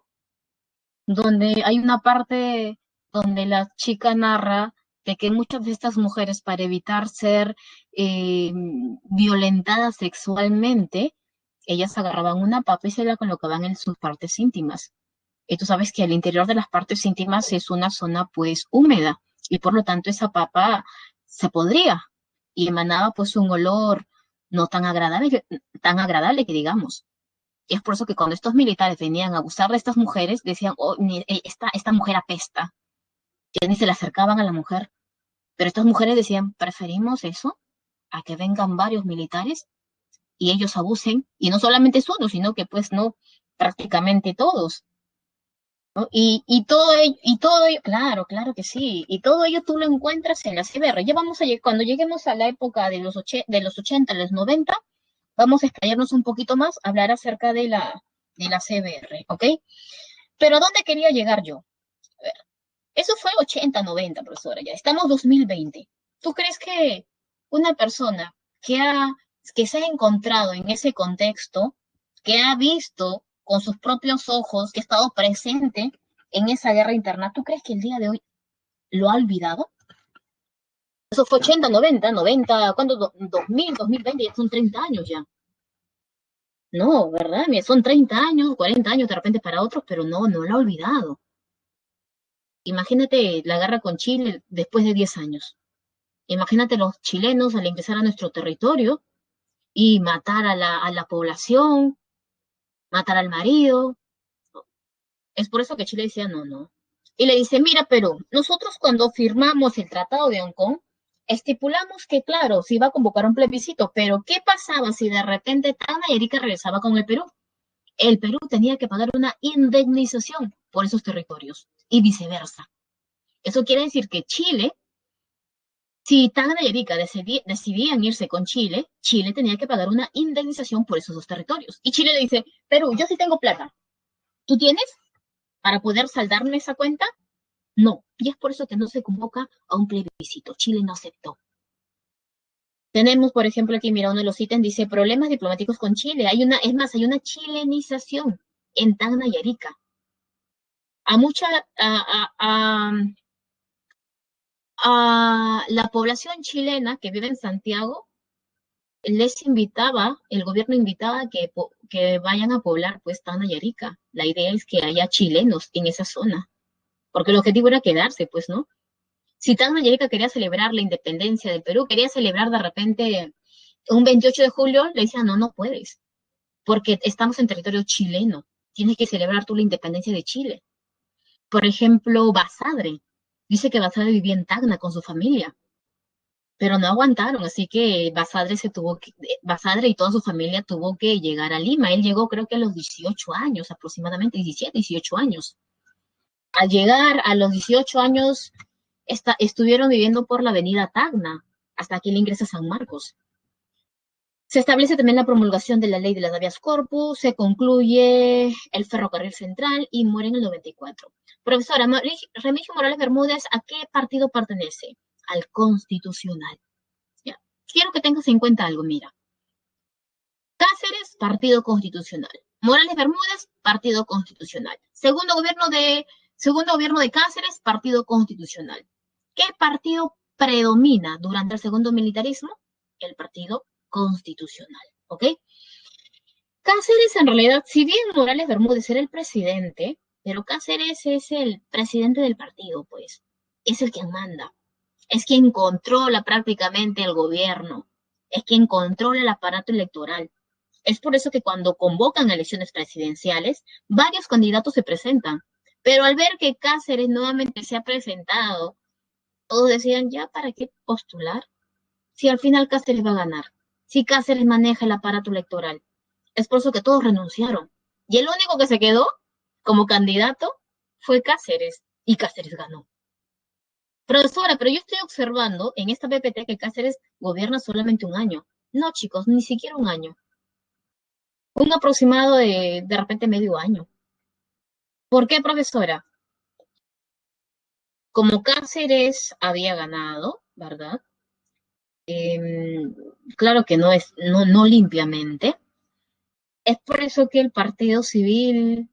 Donde hay una parte donde la chica narra de que muchas de estas mujeres, para evitar ser violentadas sexualmente, ellas agarraban una papa y se la colocaban en sus partes íntimas. Y tú sabes que el interior de las partes íntimas es una zona pues húmeda y por lo tanto esa papa se podría y emanaba pues un olor no tan agradable que digamos. Y es por eso que cuando estos militares venían a abusar de estas mujeres, decían, oh, esta mujer apesta, que ni se le acercaban a la mujer. Pero estas mujeres decían, preferimos eso a que vengan varios militares y ellos abusen, y no solamente es uno, sino que pues no, prácticamente todos. ¿No? Y todo ello, claro, claro que sí, y todo ello tú lo encuentras en la CBR. Ya vamos a cuando lleguemos a la época de de los 80, los 90, vamos a explayarnos un poquito más, hablar acerca de la CBR, ¿ok? Pero ¿a dónde quería llegar yo? A ver, eso fue 80, 90, profesora, ya estamos 2020. ¿Tú crees que una persona que se ha encontrado en ese contexto, que ha visto con sus propios ojos, que ha estado presente en esa guerra interna, ¿tú crees que el día de hoy lo ha olvidado? Eso fue 80, 90, 90, ¿cuándo? 2000, 2020, ya son 30 años ya. No, ¿verdad? Mira, son 30 años, 40 años de repente para otros, pero no, no lo ha olvidado. Imagínate la guerra con Chile después de 10 años. Imagínate los chilenos al ingresar a nuestro territorio y matar a la población, matar al marido. Es por eso que Chile decía no, no. Y le dice, mira, pero nosotros cuando firmamos el Tratado de Hong Kong, estipulamos que, claro, se iba a convocar un plebiscito, pero ¿qué pasaba si de repente Tana y Erika regresaba con el Perú? El Perú tenía que pagar una indemnización por esos territorios y viceversa. Eso quiere decir que Chile, si Tana y Erika decidían irse con Chile, Chile tenía que pagar una indemnización por esos dos territorios. Y Chile le dice, Perú, yo sí tengo plata. ¿Tú tienes para poder saldarme esa cuenta? No. Y es por eso que no se convoca a un plebiscito. Chile no aceptó. Tenemos, por ejemplo, aquí, mira, uno de los ítems dice problemas diplomáticos con Chile. Es más, hay una chilenización en Tacna y Arica. A mucha, a la población chilena que vive en Santiago, el gobierno invitaba a que vayan a poblar pues Tacna y Arica. La idea es que haya chilenos en esa zona, porque el objetivo era quedarse, pues, ¿no? Si Tacna y Arica quería celebrar la independencia del Perú, quería celebrar de repente un 28 de julio, le decían, no, no puedes, porque estamos en territorio chileno, tienes que celebrar tú la independencia de Chile. Por ejemplo, Basadre, dice que Basadre vivía en Tacna con su familia, pero no aguantaron, así que Basadre y toda su familia tuvo que llegar a Lima. Él llegó creo que a los 18 años, aproximadamente 17, 18 años. Al llegar a los 18 años, estuvieron viviendo por la avenida Tacna, hasta que él ingresa a San Marcos. Se establece también la promulgación de la ley de las habeas corpus, se concluye el ferrocarril central y muere en el 94. Profesora, Remigio Morales Bermúdez, ¿a qué partido pertenece? Al Constitucional. ¿Ya? Quiero que tengas en cuenta algo, mira. Cáceres, Partido Constitucional. Morales Bermúdez, Partido Constitucional. Segundo gobierno de Cáceres, Partido Constitucional. ¿Qué partido predomina durante el segundo militarismo? El Partido Constitucional, ¿ok? Cáceres, en realidad, si bien Morales Bermúdez era el presidente, pero Cáceres es el presidente del partido, pues, es el que manda. es quien controla prácticamente el gobierno, es quien controla el aparato electoral. Es por eso que cuando convocan elecciones presidenciales, varios candidatos se presentan. Pero al ver que Cáceres nuevamente se ha presentado, todos decían, ya, ¿para qué postular? Si al final Cáceres va a ganar, si Cáceres maneja el aparato electoral. Es por eso que todos renunciaron. Y el único que se quedó como candidato fue Cáceres, y Cáceres ganó. Profesora, pero yo estoy observando en esta PPT que Cáceres gobierna solamente un año. No, chicos, ni siquiera un año. Un aproximado de repente medio año. ¿Por qué, profesora? Como Cáceres había ganado, ¿verdad? Claro que no limpiamente. Es por eso que el Partido Civil,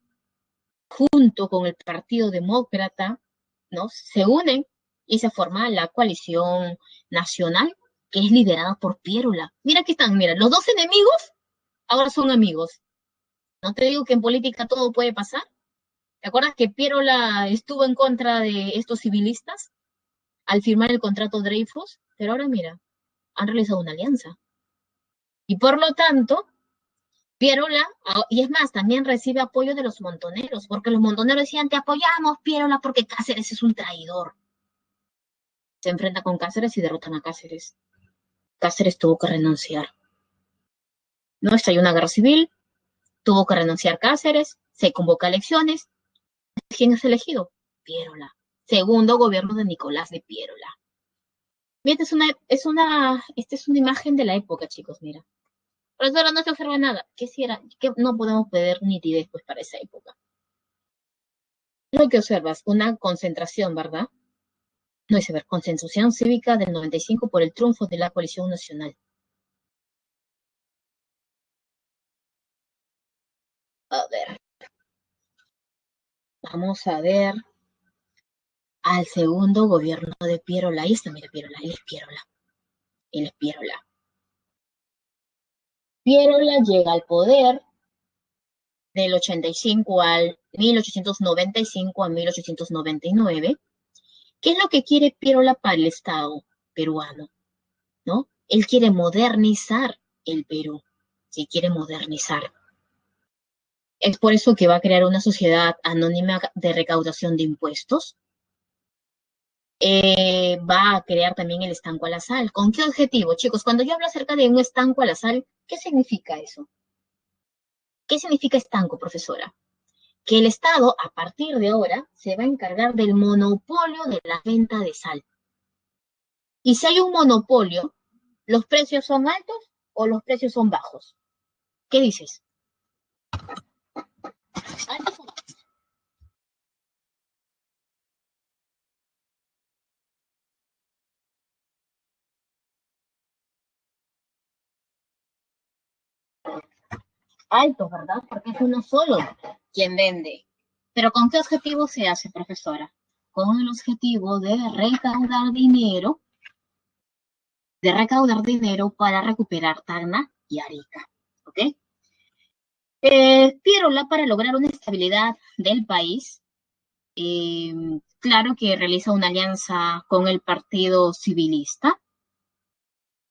junto con el Partido Demócrata, ¿no? Se unen y se forma la coalición nacional que es liderada por Piérola. Mira aquí están, mira, los dos enemigos ahora son amigos. No te digo que en política todo puede pasar. ¿Te acuerdas que Piérola estuvo en contra de estos civilistas al firmar el contrato Dreyfus? Pero ahora mira, han realizado una alianza. Y por lo tanto, Piérola, y es más, también recibe apoyo de los montoneros, porque los montoneros decían, te apoyamos, Piérola, porque Cáceres es un traidor. Se enfrenta con Cáceres y derrotan a Cáceres. Cáceres tuvo que renunciar. No estalló una guerra civil, tuvo que renunciar Cáceres, se convoca a elecciones. ¿Quién es elegido? Piérola. Segundo gobierno de Nicolás de Piérola. Mira, esta es una imagen de la época, chicos, mira. Pero ahora no se observa nada. ¿Qué si era? ¿Qué no podemos pedir nitidez pues para esa época? Lo que observas, una concentración, ¿verdad? No es ver, concentración cívica del 95 por el triunfo de la coalición nacional. A ver, vamos a ver al segundo gobierno de Piérola. Ahí está, mira, Piérola, él es Piérola. Él es Piérola. Piérola llega al poder del 85 al 1895 a 1899. ¿Qué es lo que quiere Piérola para el Estado peruano? ¿No? Él quiere modernizar el Perú. Sí, quiere modernizar. Es por eso que va a crear una sociedad anónima de recaudación de impuestos. Va a crear también el estanco a la sal. ¿Con qué objetivo? Chicos, cuando yo hablo acerca de un estanco a la sal, ¿qué significa eso? ¿Qué significa estanco, profesora? Que el Estado, a partir de ahora, se va a encargar del monopolio de la venta de sal. Y si hay un monopolio, ¿los precios son altos o los precios son bajos? ¿Qué dices? ¿Altos o bajos? Altos, ¿verdad? Porque es uno solo quien vende. ¿Pero con qué objetivo se hace, profesora? Con el objetivo de recaudar dinero para recuperar Tacna y Arica. ¿Ok? Piérola, para lograr una estabilidad del país, eh, claro que realiza una alianza con el Partido Civilista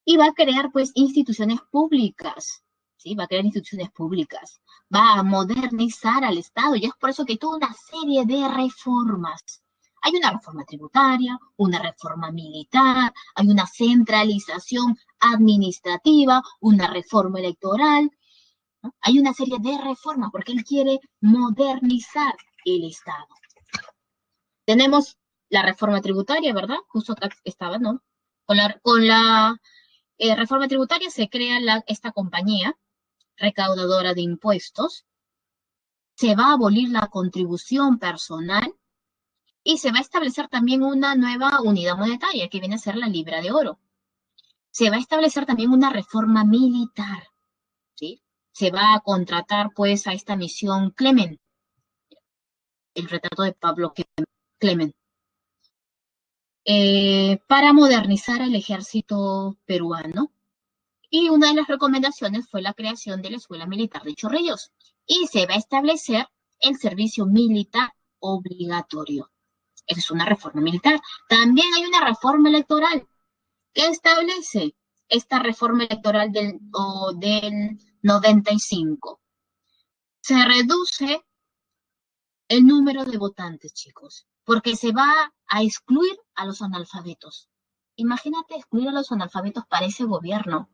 y va a crear pues instituciones públicas, ¿sí? Va a crear instituciones públicas, va a modernizar al Estado y es por eso que hay toda una serie de reformas. Hay una reforma tributaria, una reforma militar, hay una centralización administrativa, una reforma electoral, ¿no? Hay una serie de reformas porque él quiere modernizar el Estado. Tenemos la reforma tributaria, ¿verdad? Justo acá estaba, ¿no? Con la reforma tributaria se crea esta compañía recaudadora de impuestos, se va a abolir la contribución personal y se va a establecer también una nueva unidad monetaria que viene a ser la libra de oro. Se va a establecer también una reforma militar, ¿sí? Se va a contratar pues a esta misión Clement, el retrato de Pablo Clement, para modernizar el ejército peruano. Y una de las recomendaciones fue la creación de la Escuela Militar de Chorrillos. Y se va a establecer el servicio militar obligatorio. Esa es una reforma militar. También hay una reforma electoral. ¿Qué establece esta reforma electoral del 95? Se reduce el número de votantes, chicos, porque se va a excluir a los analfabetos. Imagínate excluir a los analfabetos para ese gobierno.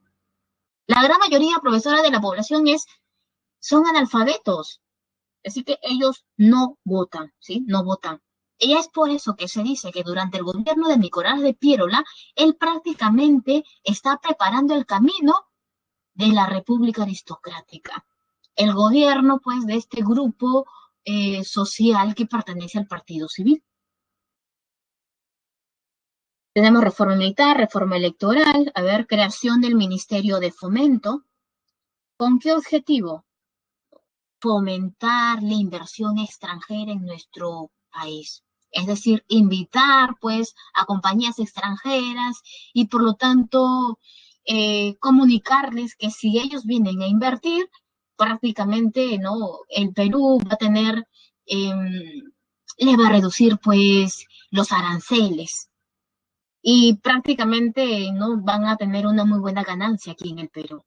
La gran mayoría, profesora, de la población son analfabetos, así que ellos no votan, ¿sí? No votan. Y es por eso que se dice que durante el gobierno de Nicolás de Piérola, él prácticamente está preparando el camino de la República Aristocrática. El gobierno, pues, de este grupo social que pertenece al Partido Civil. Tenemos reforma militar, reforma electoral, a ver, creación del Ministerio de Fomento. ¿Con qué objetivo? Fomentar la inversión extranjera en nuestro país. Es decir, invitar pues a compañías extranjeras y por lo tanto comunicarles que si ellos vienen a invertir, prácticamente no, el Perú va a tener, le va a reducir pues los aranceles y prácticamente no van a tener una muy buena ganancia aquí en el Perú.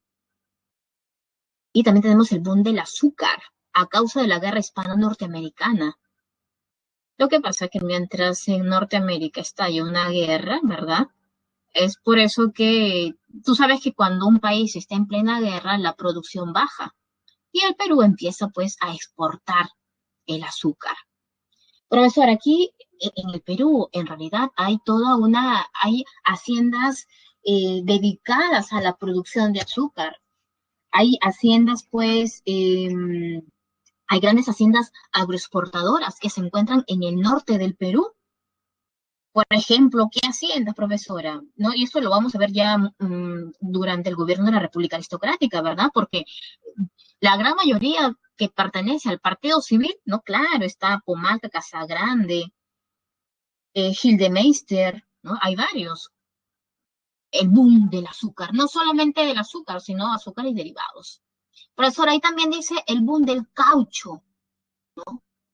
Y también tenemos el boom del azúcar a causa de la guerra hispano-norteamericana. Lo que pasa es que mientras en Norteamérica estalla una guerra, ¿verdad? Es por eso que tú sabes que cuando un país está en plena guerra, la producción baja. Y el Perú empieza pues a exportar el azúcar. Profesor, aquí en el Perú en realidad hay haciendas dedicadas a la producción de azúcar. Hay haciendas pues hay grandes haciendas agroexportadoras que se encuentran en el norte del Perú. Por ejemplo, ¿qué haciendas, profesora? ¿No? Y esto lo vamos a ver ya durante el gobierno de la República Aristocrática, ¿verdad? Porque la gran mayoría que pertenece al Partido Civil, ¿no? Claro, está Pomaca, Casagrande, Gildemeister, ¿no? Hay varios. El boom del azúcar, no solamente del azúcar, sino azúcar y derivados. Profesora, ahí también dice el boom del caucho.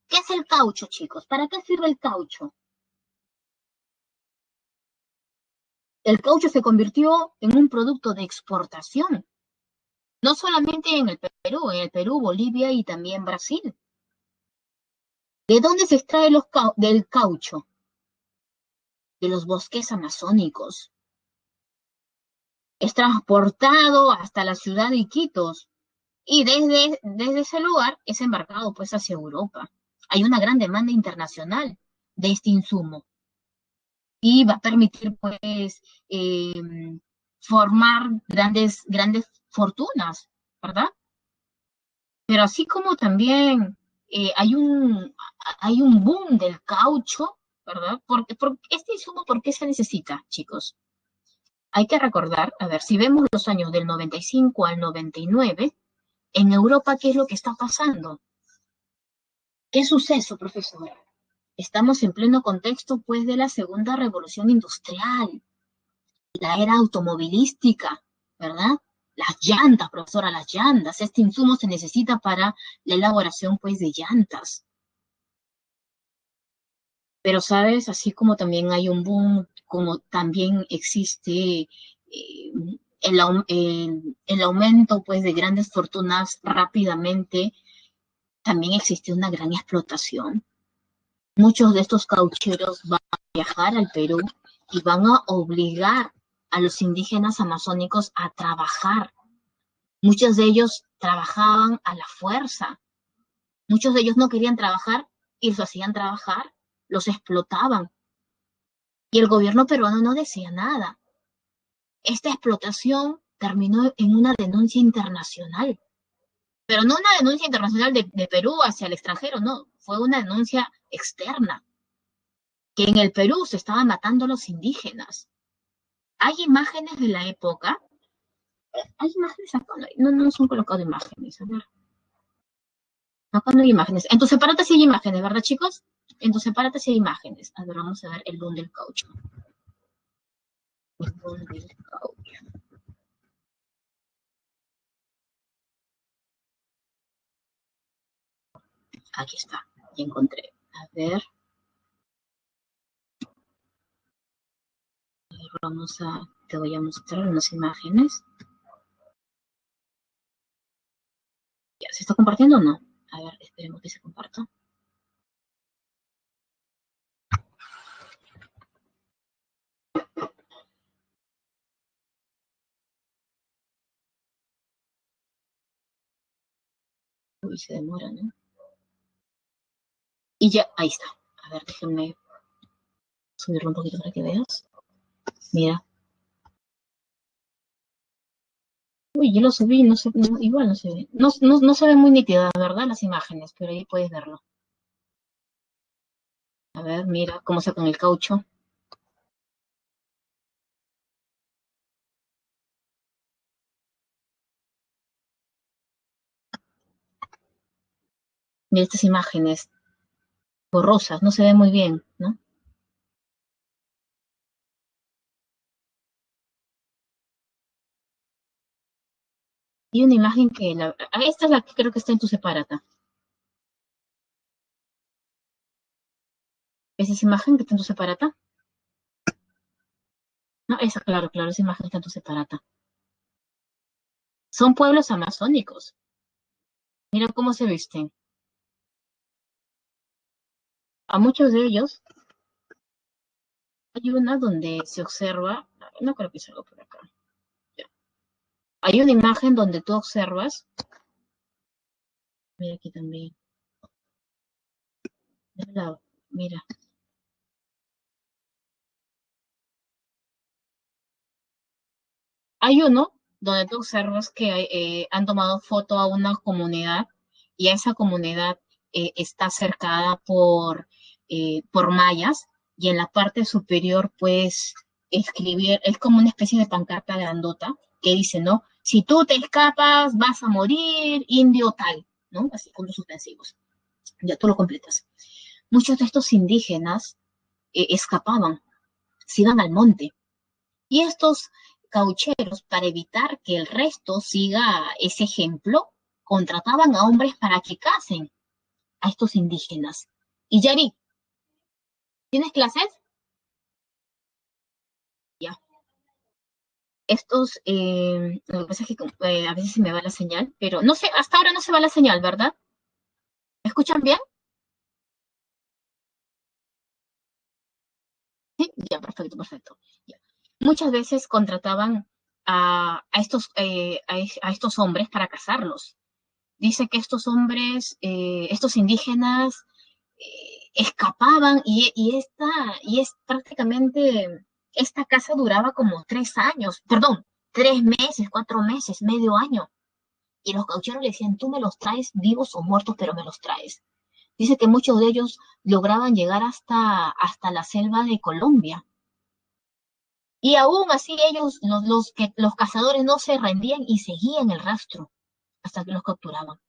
¿Qué es el caucho, chicos? ¿Para qué sirve el caucho? El caucho se convirtió en un producto de exportación, no solamente en el Perú, Bolivia y también Brasil. ¿De dónde se extrae del caucho? De los bosques amazónicos. Es transportado hasta la ciudad de Iquitos y desde ese lugar es embarcado pues hacia Europa. Hay una gran demanda internacional de este insumo y va a permitir pues formar grandes fortunas, ¿verdad? Pero así como también hay un boom del caucho, ¿verdad? Porque este insumo, ¿por qué se necesita, chicos? Hay que recordar, a ver, si vemos los años del 95 al 99, en Europa, ¿qué es lo que está pasando? ¿Qué suceso, profesora? Estamos en pleno contexto, pues, de la segunda revolución industrial, la era automovilística, ¿verdad? Las llantas, profesora, las llantas. Este insumo se necesita para la elaboración, pues, de llantas. Pero, ¿sabes? Así como también hay un boom, como también existe el aumento, pues, de grandes fortunas rápidamente, también existe una gran explotación. Muchos de estos caucheros van a viajar al Perú y van a obligar a los indígenas amazónicos a trabajar. Muchos de ellos trabajaban a la fuerza. Muchos de ellos no querían trabajar y los hacían trabajar, los explotaban. Y el gobierno peruano no decía nada. Esta explotación terminó en una denuncia internacional, pero no una denuncia internacional de Perú hacia el extranjero, no, fue una denuncia externa, que en el Perú se estaban matando a los indígenas. Hay imágenes de la época, hay imágenes acá, no nos han colocado imágenes, a ver, acá no hay imágenes. En tu separata sí hay imágenes, ¿verdad, chicos? En tu separata sí hay imágenes. A ver, vamos a ver el boom del caucho. El boom del caucho. Aquí está, ya encontré. A ver. te voy a mostrar unas imágenes. ¿Ya se está compartiendo o no? A ver, esperemos que se comparta. Uy, se demora, ¿no? Y ya, ahí está. A ver, déjenme subirlo un poquito para que veas. Mira. Uy, yo lo subí, no sé, igual no se ve. No se ve muy nítida, ¿verdad? Las imágenes, pero ahí puedes verlo. A ver, mira cómo sacan el caucho. Mira estas imágenes borrosas, no se ve muy bien, ¿no? Y una imagen que, esta es la que creo que está en tu separata. ¿Ves esa imagen que está en tu separata? No, esa, claro, claro, esa imagen está en tu separata. Son pueblos amazónicos. Mira cómo se visten. A muchos de ellos hay una donde se observa, no creo que salga por acá. Ya. Hay una imagen donde tú observas, mira aquí también, mira, hay uno donde tú observas que han tomado foto a una comunidad y esa comunidad está cercada por mallas y en la parte superior puedes escribir, es como una especie de pancarta grandota que dice, ¿no? Si tú te escapas, vas a morir, indio tal, ¿no? Así con los suspensivos. Ya tú lo completas. Muchos de estos indígenas escapaban, se iban al monte y estos caucheros, para evitar que el resto siga ese ejemplo, contrataban a hombres para que casen a estos indígenas. Y Yari, ¿tienes clases? Ya. Lo que pasa es que a veces se me va la señal, pero no sé, hasta ahora no se va la señal, ¿verdad? ¿Me escuchan bien? Sí, ya, perfecto, perfecto. Ya. Muchas veces contrataban a estos hombres para casarlos. Dice que estos hombres, estos indígenas, escapaban y es prácticamente, esta casa duraba como 3 años, perdón, 3 meses, 4 meses, medio año. Y los caucheros le decían, tú me los traes vivos o muertos, pero me los traes. Dice que muchos de ellos lograban llegar hasta la selva de Colombia. Y aún así ellos, los cazadores no se rendían y seguían el rastro hasta que los capturaban.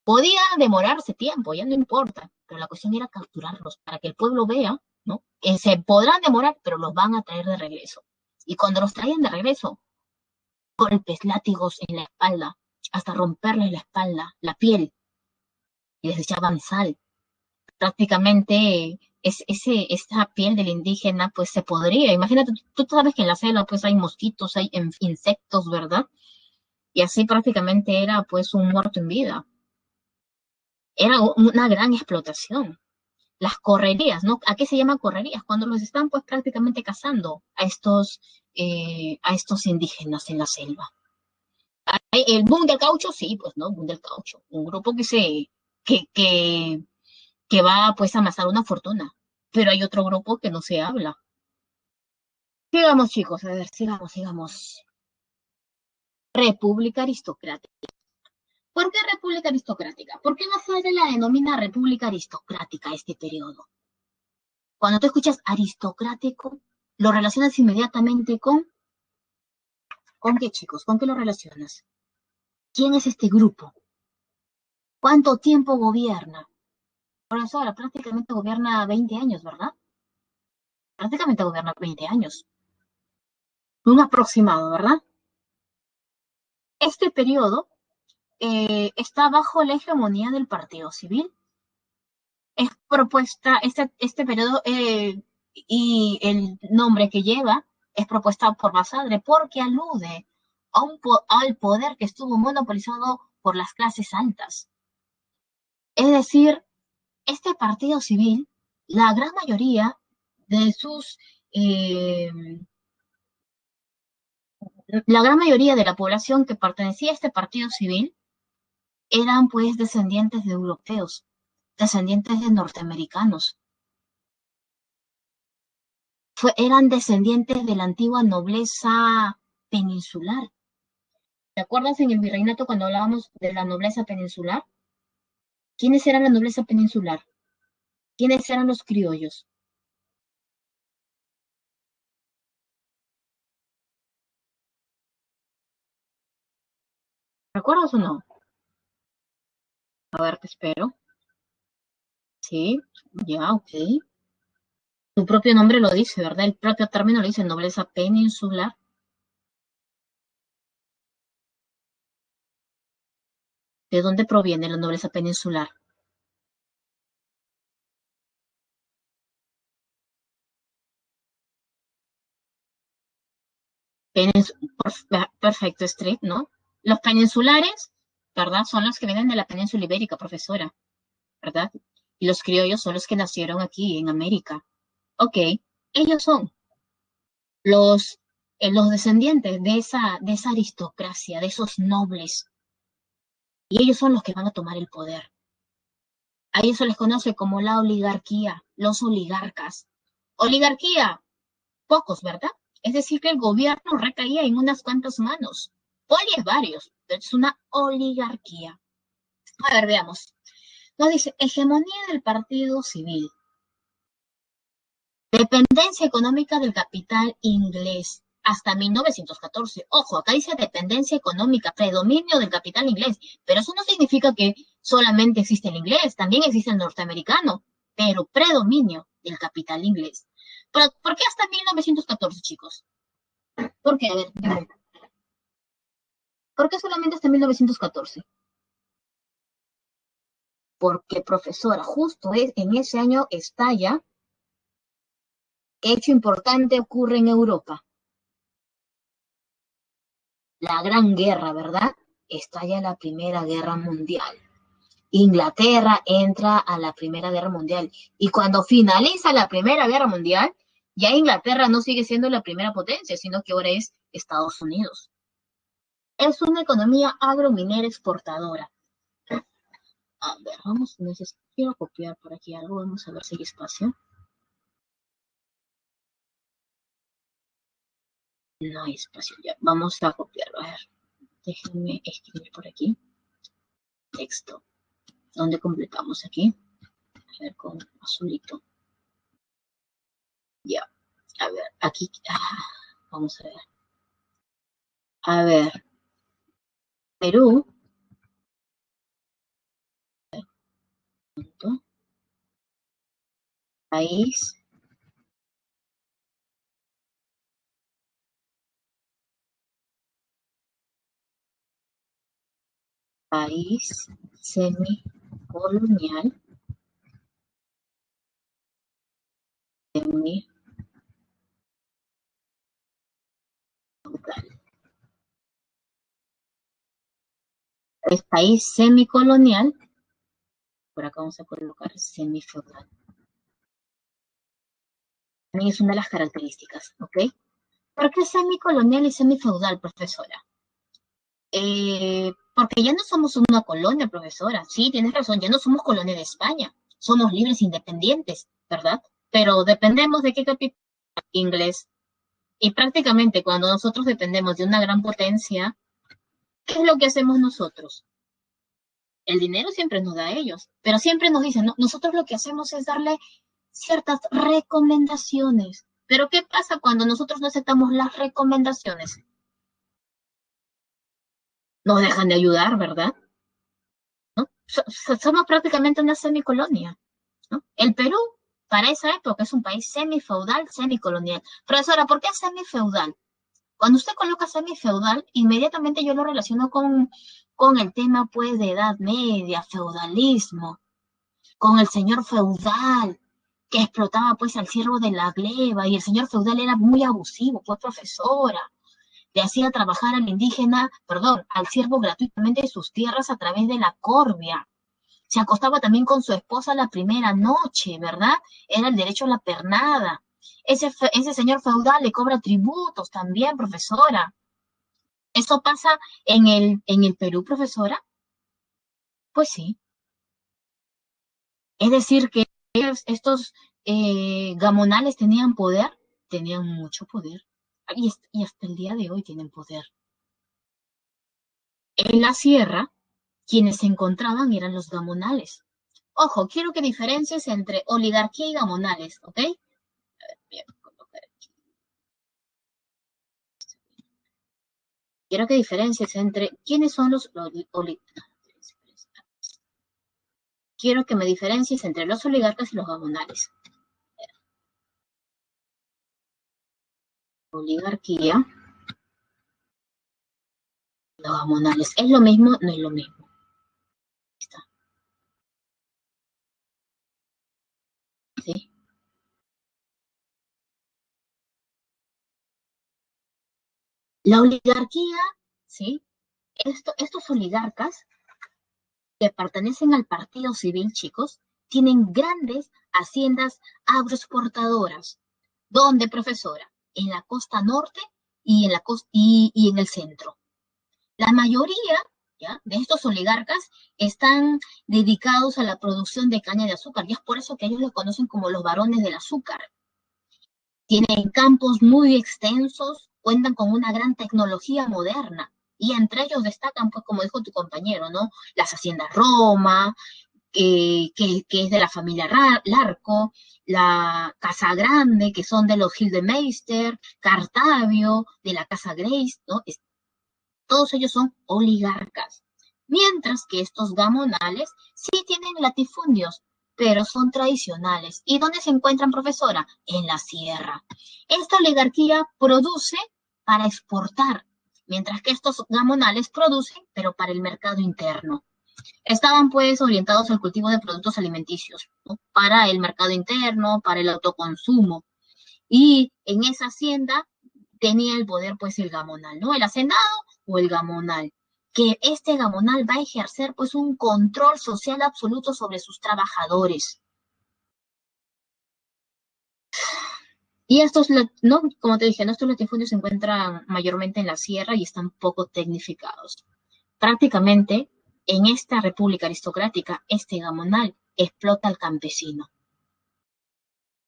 Podía demorarse tiempo, ya no importa, pero la cuestión era capturarlos para que el pueblo vea, ¿no? Que se podrán demorar, pero los van a traer de regreso. Y cuando los traían de regreso, golpes, látigos en la espalda, hasta romperles la espalda, la piel, y les echaban sal. Prácticamente esa piel del indígena pues se podría. Imagínate, tú sabes que en la selva pues hay mosquitos, hay insectos, ¿verdad? Y así prácticamente era pues un muerto en vida. Era una gran explotación. Las correrías, ¿no? ¿A qué se llaman correrías? Cuando los están pues prácticamente cazando a estos indígenas en la selva. El boom del caucho, sí, pues, ¿no? Boom del caucho. Un grupo que, que, que va pues a amasar una fortuna. Pero hay otro grupo que no se habla. Sigamos, chicos, a ver, sigamos. República aristocrática. ¿Por qué república aristocrática? ¿Por qué Basile la denomina república aristocrática a este periodo? Cuando tú escuchas aristocrático, lo relacionas inmediatamente ¿con qué, chicos? ¿Con qué lo relacionas? ¿Quién es este grupo? ¿Cuánto tiempo gobierna? Por eso ahora prácticamente gobierna 20 años, ¿verdad? Prácticamente gobierna 20 años. Un aproximado, ¿verdad? Este periodo está bajo la hegemonía del Partido Civil. Es propuesta, este periodo y el nombre que lleva es propuesta por Basadre porque alude al poder que estuvo monopolizado por las clases altas. Es decir, este partido civil, la gran mayoría de sus, eh, la gran mayoría de la población que pertenecía a este partido civil eran pues descendientes de europeos, descendientes de norteamericanos, eran descendientes de la antigua nobleza peninsular. ¿Te acuerdas en el virreinato cuando hablábamos de la nobleza peninsular? ¿Quiénes eran la nobleza peninsular? ¿Quiénes eran los criollos? ¿Recuerdas o no? A ver, te espero. Sí, ya, ok. Tu propio nombre lo dice, ¿verdad? El propio término lo dice, nobleza peninsular. ¿De dónde proviene la nobleza peninsular? Penins Perfecto, Street, ¿no? Los peninsulares, ¿verdad? Son los que vienen de la península ibérica, profesora, ¿verdad? Y los criollos son los que nacieron aquí en América. Ok, ellos son los, los descendientes de esa aristocracia, de esos nobles, y ellos son los que van a tomar el poder. A ellos se les conoce como la oligarquía, los oligarcas. Oligarquía, pocos, ¿verdad? Es decir, que el gobierno recaía en unas cuantas manos. Poli es varios, pero es una oligarquía. A ver, veamos. Nos dice, hegemonía del partido civil. Dependencia económica del capital inglés hasta 1914. Ojo, acá dice dependencia económica, predominio del capital inglés, pero eso no significa que solamente existe el inglés, también existe el norteamericano, pero predominio del capital inglés. ¿Pero por qué hasta 1914, chicos? ¿Por qué? A ver, dime. ¿Por qué solamente hasta 1914? Porque, profesora, justo en ese año estalla, hecho importante ocurre en Europa. La Gran Guerra, ¿verdad? Estalla la Primera Guerra Mundial. Inglaterra entra a la Primera Guerra Mundial. Y cuando finaliza la Primera Guerra Mundial, ya Inglaterra no sigue siendo la primera potencia, sino que ahora es Estados Unidos. Es una economía agrominera exportadora. A ver, quiero copiar por aquí algo, vamos a ver si hay espacio. No hay espacio ya, vamos a copiarlo. A ver, déjenme escribir por aquí. Texto. ¿Dónde completamos aquí? A ver, con azulito. Ya, a ver, aquí, vamos a ver. A ver, Perú, punto, país, país semicolonial, semicolonial. Es país semicolonial, por acá vamos a colocar semifeudal. También es una de las características, ¿ok? ¿Por qué semicolonial y semifeudal, profesora? Porque ya no somos una colonia, profesora. Sí, tienes razón, ya no somos colonia de España. Somos libres e independientes, ¿verdad? Pero dependemos de qué capital inglés. Y prácticamente cuando nosotros dependemos de una gran potencia, ¿qué es lo que hacemos nosotros? El dinero siempre nos da a ellos, pero siempre nos dicen, no, nosotros lo que hacemos es darle ciertas recomendaciones. Pero ¿qué pasa cuando nosotros no aceptamos las recomendaciones? Nos dejan de ayudar, ¿verdad? ¿No? Somos prácticamente una semicolonia, ¿no? El Perú, para esa época, es un país semifeudal, semicolonial. Profesora, ¿por qué semifeudal? Cuando usted coloca semifeudal, inmediatamente yo lo relaciono con el tema, pues, de Edad Media, feudalismo, con el señor feudal, que explotaba pues al siervo de la gleba, y el señor feudal era muy abusivo, pues profesora, le hacía trabajar al indígena, perdón, al siervo gratuitamente de sus tierras a través de la corvia. Se acostaba también con su esposa la primera noche, ¿verdad? Era el derecho a la pernada. Ese señor feudal le cobra tributos también, profesora. ¿Eso pasa en el Perú, profesora? Pues sí. Es decir, que estos gamonales tenían mucho poder. Y hasta el día de hoy tienen poder. En la sierra, quienes se encontraban eran los gamonales. Ojo, quiero que diferencies entre oligarquía y gamonales, ¿ok? Bien, colocar aquí. Quiero que diferencies entre quiénes son los quiero que me diferencies entre los oligarcas y los gamonales. Oligarquía, los gamonales. ¿Es lo mismo? No es lo mismo. Está, ¿sí? La oligarquía, ¿sí? Estos oligarcas que pertenecen al partido civil, chicos, tienen grandes haciendas agroexportadoras. ¿Dónde, profesora? En la costa norte y en el centro. La mayoría, ¿ya?, de estos oligarcas están dedicados a la producción de caña de azúcar, y es por eso que ellos los conocen como los varones del azúcar. Tienen campos muy extensos, cuentan con una gran tecnología moderna, y entre ellos destacan, pues, como dijo tu compañero, ¿no? Las haciendas Roma, que es de la familia Larco, la Casa Grande, que son de los Gildemeister, Cartavio, de la Casa Grace, ¿no? Todos ellos son oligarcas. Mientras que estos gamonales sí tienen latifundios, pero son tradicionales. ¿Y dónde se encuentran, profesora? En la sierra. Esta oligarquía produce para exportar, mientras que estos gamonales producen, pero para el mercado interno. Estaban pues orientados al cultivo de productos alimenticios, ¿no?, para el mercado interno, para el autoconsumo. Y en esa hacienda tenía el poder pues el gamonal, ¿no? El hacendado o el gamonal. Que este gamonal va a ejercer pues un control social absoluto sobre sus trabajadores. Y estos, no, como te dije, estos latifundios se encuentran mayormente en la sierra y están poco tecnificados. Prácticamente, en esta república aristocrática, este gamonal explota al campesino.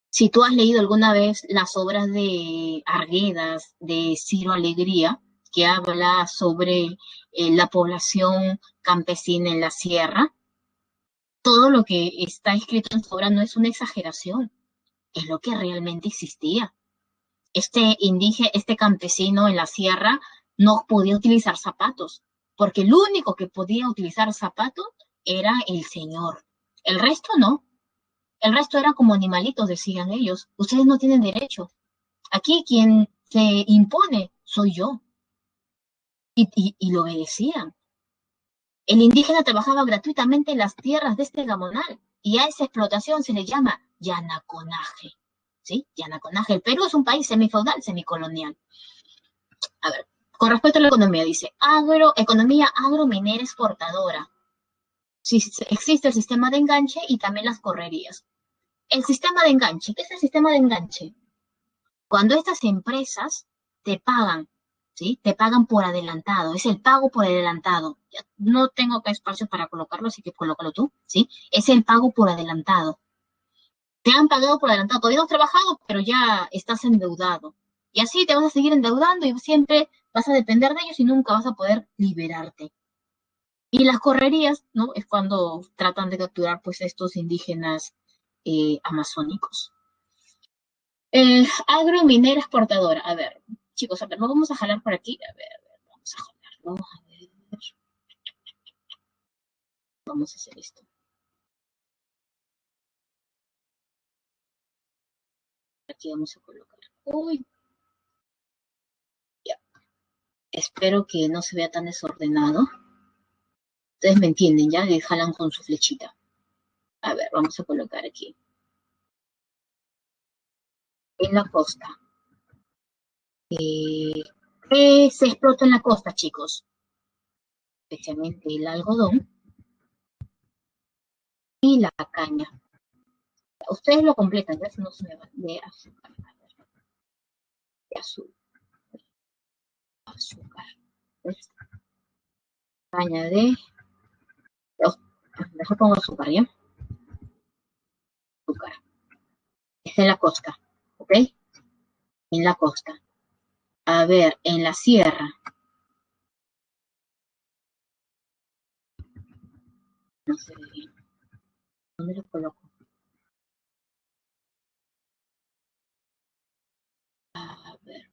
Si tú has leído alguna vez las obras de Arguedas, de Ciro Alegría, que habla sobre la población campesina en la sierra, todo lo que está escrito en su obra no es una exageración, es lo que realmente existía. Este campesino en la sierra no podía utilizar zapatos, porque el único que podía utilizar zapatos era el señor. El resto no. El resto era como animalitos, decían ellos. Ustedes no tienen derecho. Aquí quien se impone soy yo. Y lo obedecían. El indígena trabajaba gratuitamente en las tierras de este gamonal, y a esa explotación se le llama yanaconaje. ¿Sí? Yanaconaje. El Perú es un país semifeudal, semicolonial. A ver, con respecto a la economía, dice, economía agrominera exportadora. Sí, existe el sistema de enganche y también las correrías. El sistema de enganche, ¿qué es el sistema de enganche? Cuando estas empresas te pagan, ¿sí? Te pagan por adelantado, es el pago por adelantado. No tengo acá espacio para colocarlo, así que colócalo tú, ¿sí? Es el pago por adelantado. Te han pagado por adelantado, todavía no has trabajado, pero ya estás endeudado. Y así te vas a seguir endeudando y siempre vas a depender de ellos y nunca vas a poder liberarte. Y las correrías, ¿no? Es cuando tratan de capturar pues estos indígenas amazónicos. Agrominera exportadora. A ver, chicos, a ver, lo vamos a jalar por aquí. A ver, vamos a jalarlo. A ver. Vamos a hacer esto. Aquí vamos a colocar. Uy, ya. Espero que no se vea tan desordenado. Ustedes me entienden, ya le jalan con su flechita. A ver, vamos a colocar aquí. en la costa. ¿Qué se explota en la costa, chicos? Especialmente el algodón y la caña. Ustedes lo completan, ya no se me va de azúcar, de azúcar. Pues, caña de, oh, mejor pongo azúcar, ¿ya? Azúcar. Es en la costa, ¿ok? En la costa. A ver, en la sierra. No se ve bien. ¿Dónde lo coloco? A ver,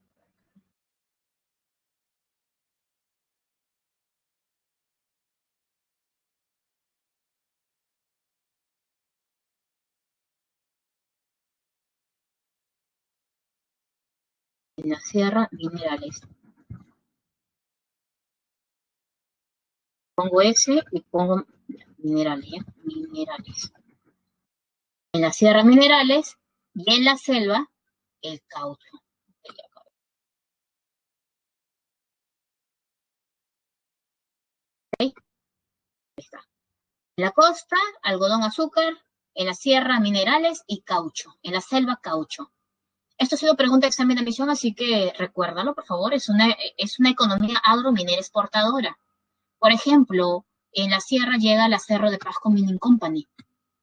en la sierra, minerales. Pongo ese y pongo minerales, ¿ya? Minerales. En la sierra, minerales. Y en la selva, el caucho. ¿Ok? Ahí está. En la costa, algodón, azúcar. En la sierra, minerales y caucho. En la selva, caucho. Esto ha sido pregunta de examen de admisión, así que recuérdalo, por favor. Es una economía agrominera exportadora. Por ejemplo, en la sierra llega la Cerro de Pasco Mining Company,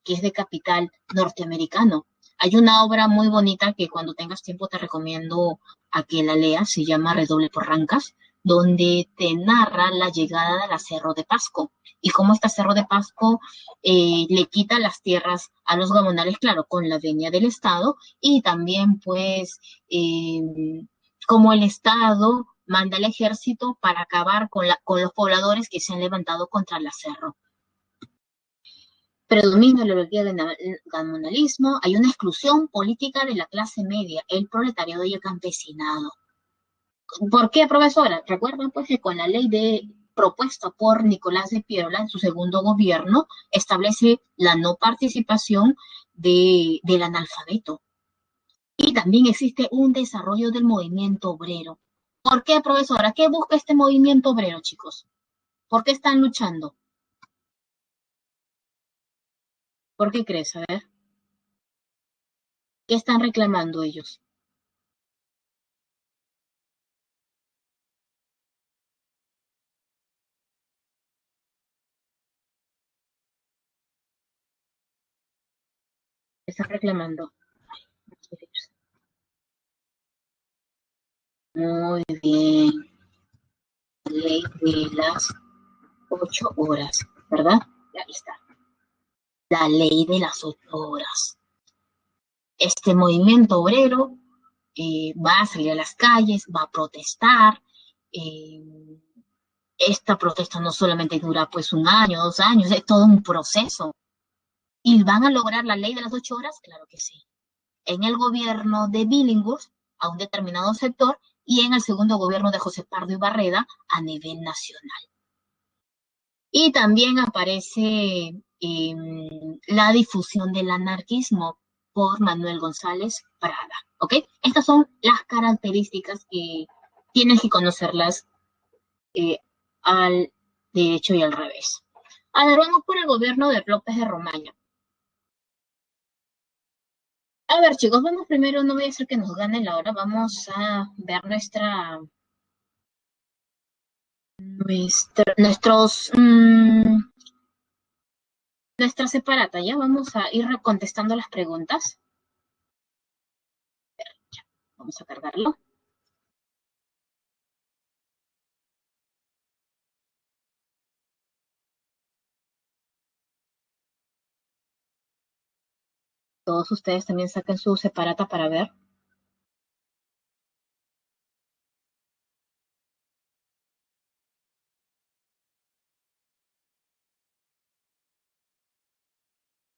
que es de capital norteamericano. Hay una obra muy bonita que cuando tengas tiempo te recomiendo a que la leas, se llama Redoble por Rancas, donde te narra la llegada de la Cerro de Pasco y cómo esta Cerro de Pasco le quita las tierras a los gamonales, claro, con la venia del Estado, y también pues eh, cómo el Estado manda al ejército para acabar con los pobladores que se han levantado contra la Cerro. Predomina la ideología del gamonalismo, hay una exclusión política de la clase media, el proletariado y el campesinado. ¿Por qué, profesora? Recuerden pues que con la ley propuesta por Nicolás de Piérola en su segundo gobierno, establece la no participación del analfabeto. Y también existe un desarrollo del movimiento obrero. ¿Por qué, profesora? ¿Qué busca este movimiento obrero, chicos? ¿Por qué están luchando? ¿Por qué crees? A ver, ¿qué están reclamando ellos? ¿Qué están reclamando? Muy bien. Ley de las 8 horas, ¿verdad? Ahí está. La ley de las 8 horas. Este movimiento obrero va a salir a las calles, va a protestar. eh, Esta protesta no solamente dura pues 1 año, 2 años, es todo un proceso. ¿Y van a lograr la ley de las 8 horas? Claro que sí. En el gobierno de Billinghurst a un determinado sector y en el segundo gobierno de José Pardo y Barreda a nivel nacional. Y también aparece la difusión del anarquismo por Manuel González Prada. ¿Ok? Estas son las características que tienes que conocerlas eh, al derecho y al revés. A ver, vamos por el gobierno de López de Romaña. A ver, chicos, vamos primero, no voy a hacer que nos gane la hora, vamos a ver nuestra separata, ¿ya? Vamos a ir contestando las preguntas. Vamos a cargarlo. Todos ustedes también saquen su separata para ver.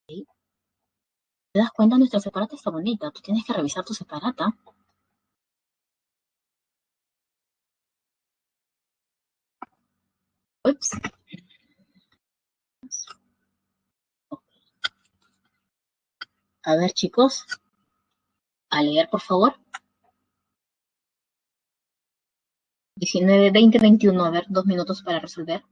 ¿Sí? ¿Te das cuenta? Nuestra separata está bonita. Tú tienes que revisar tu separata. Ups. A ver, chicos. A leer, por favor. 19, 20, 21. A ver, 2 minutos para resolver.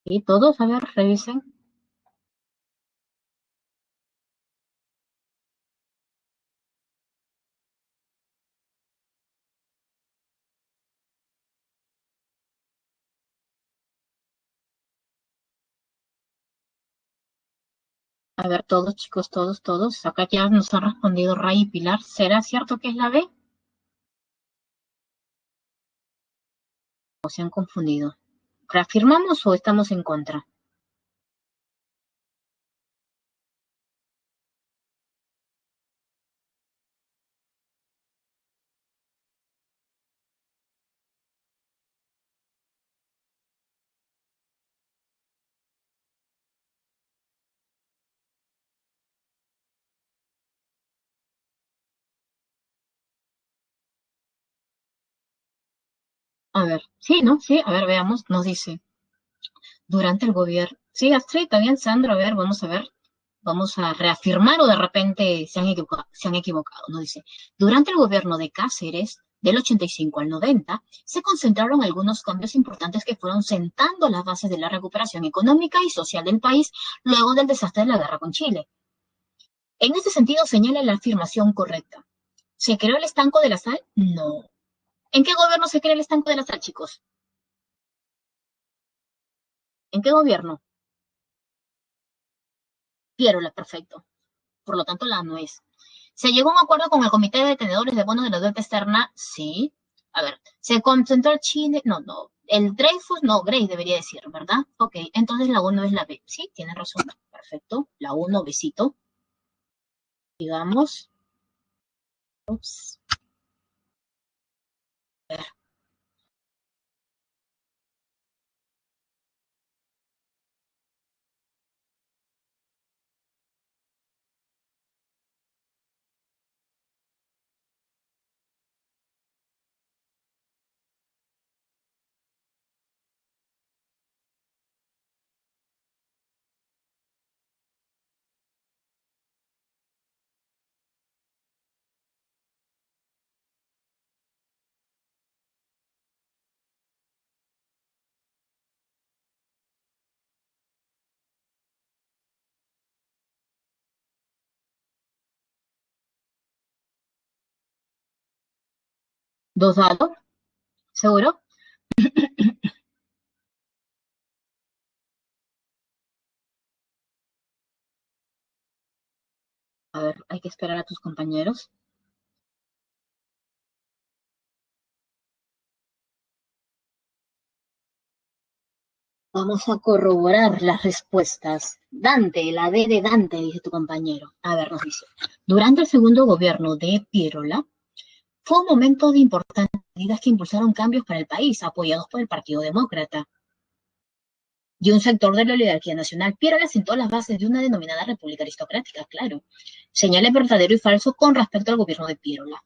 Y todos, a ver, revisen. A ver, todos, chicos, todos, todos. Acá ya nos han respondido Ray y Pilar. ¿Será cierto que es la B? ¿O se han confundido? ¿Reafirmamos o estamos en contra? A ver, sí, ¿no? Sí, a ver, veamos. Nos dice, durante el gobierno. Sí, Astrid, está bien, Sandro, a ver, vamos a ver. Vamos a reafirmar o de repente se han equivocado. Nos dice, durante el gobierno de Cáceres, del 85 al 90, se concentraron algunos cambios importantes que fueron sentando las bases de la recuperación económica y social del país luego del desastre de la guerra con Chile. En este sentido, señala la afirmación correcta. ¿Se creó el estanco de la sal? No. ¿En qué gobierno se crea el estanco de la sal, chicos? ¿En qué gobierno? Piérola, perfecto. Por lo tanto, la no es. ¿Se llegó a un acuerdo con el Comité de Detenedores de Bonos de la Deuda Externa? Sí. A ver, ¿se concentró el Chile? No, no. El Dreyfus, no, Grace debería decir, ¿verdad? Ok, entonces la uno es la B. Sí, tiene razón. Perfecto. La uno, besito. Digamos. Ups. A ver. 2 dados, ¿seguro? A ver, hay que esperar a tus compañeros. Vamos a corroborar las respuestas. Dante, la D de Dante, dice tu compañero. A ver, nos dice. Durante el segundo gobierno de Piérola, fue un momento de importantes medidas que impulsaron cambios para el país, apoyados por el Partido Demócrata y un sector de la oligarquía nacional. Piérola sentó las bases de una denominada república aristocrática, claro. Señales verdadero y falso con respecto al gobierno de Piérola.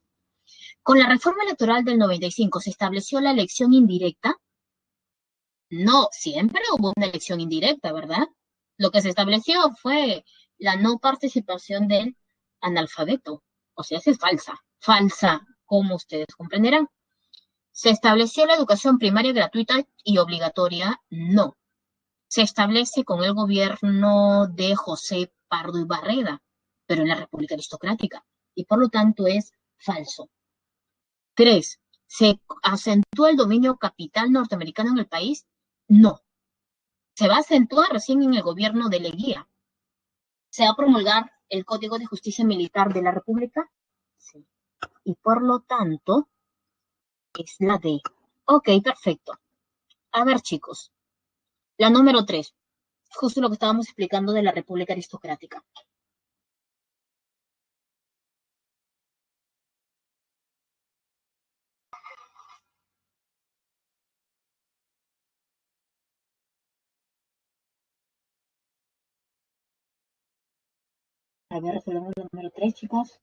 Con la reforma electoral del 95 se estableció la elección indirecta. No, siempre hubo una elección indirecta, ¿verdad? Lo que se estableció fue la no participación del analfabeto. O sea, es falsa, falsa, como ustedes comprenderán. ¿Se estableció la educación primaria gratuita y obligatoria? No. Se establece con el gobierno de José Pardo y Barreda, pero en la República Aristocrática, y por lo tanto es falso. 3. ¿Se acentúa el dominio capital norteamericano en el país? No. Se va a acentuar recién en el gobierno de Leguía. ¿Se va a promulgar el Código de Justicia Militar de la República? Sí. Y por lo tanto, es la D. Ok, perfecto. A ver, chicos. La número 3. Justo lo que estábamos explicando de la República Aristocrática. A ver, resolvemos el número 3, chicos.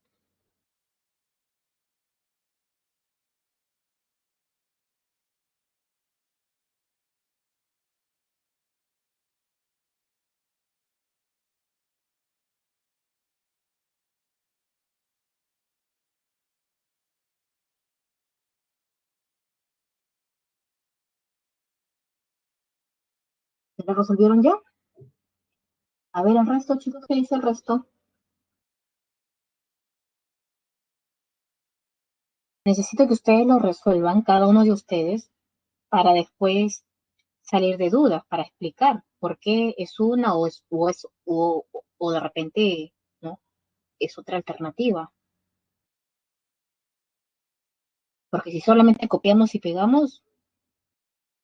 ¿Se lo resolvieron ya? A ver, el resto, chicos, ¿qué dice el resto? Necesito que ustedes lo resuelvan, cada uno de ustedes, para después salir de dudas, para explicar por qué es una o de repente, ¿no? Es otra alternativa. Porque si solamente copiamos y pegamos,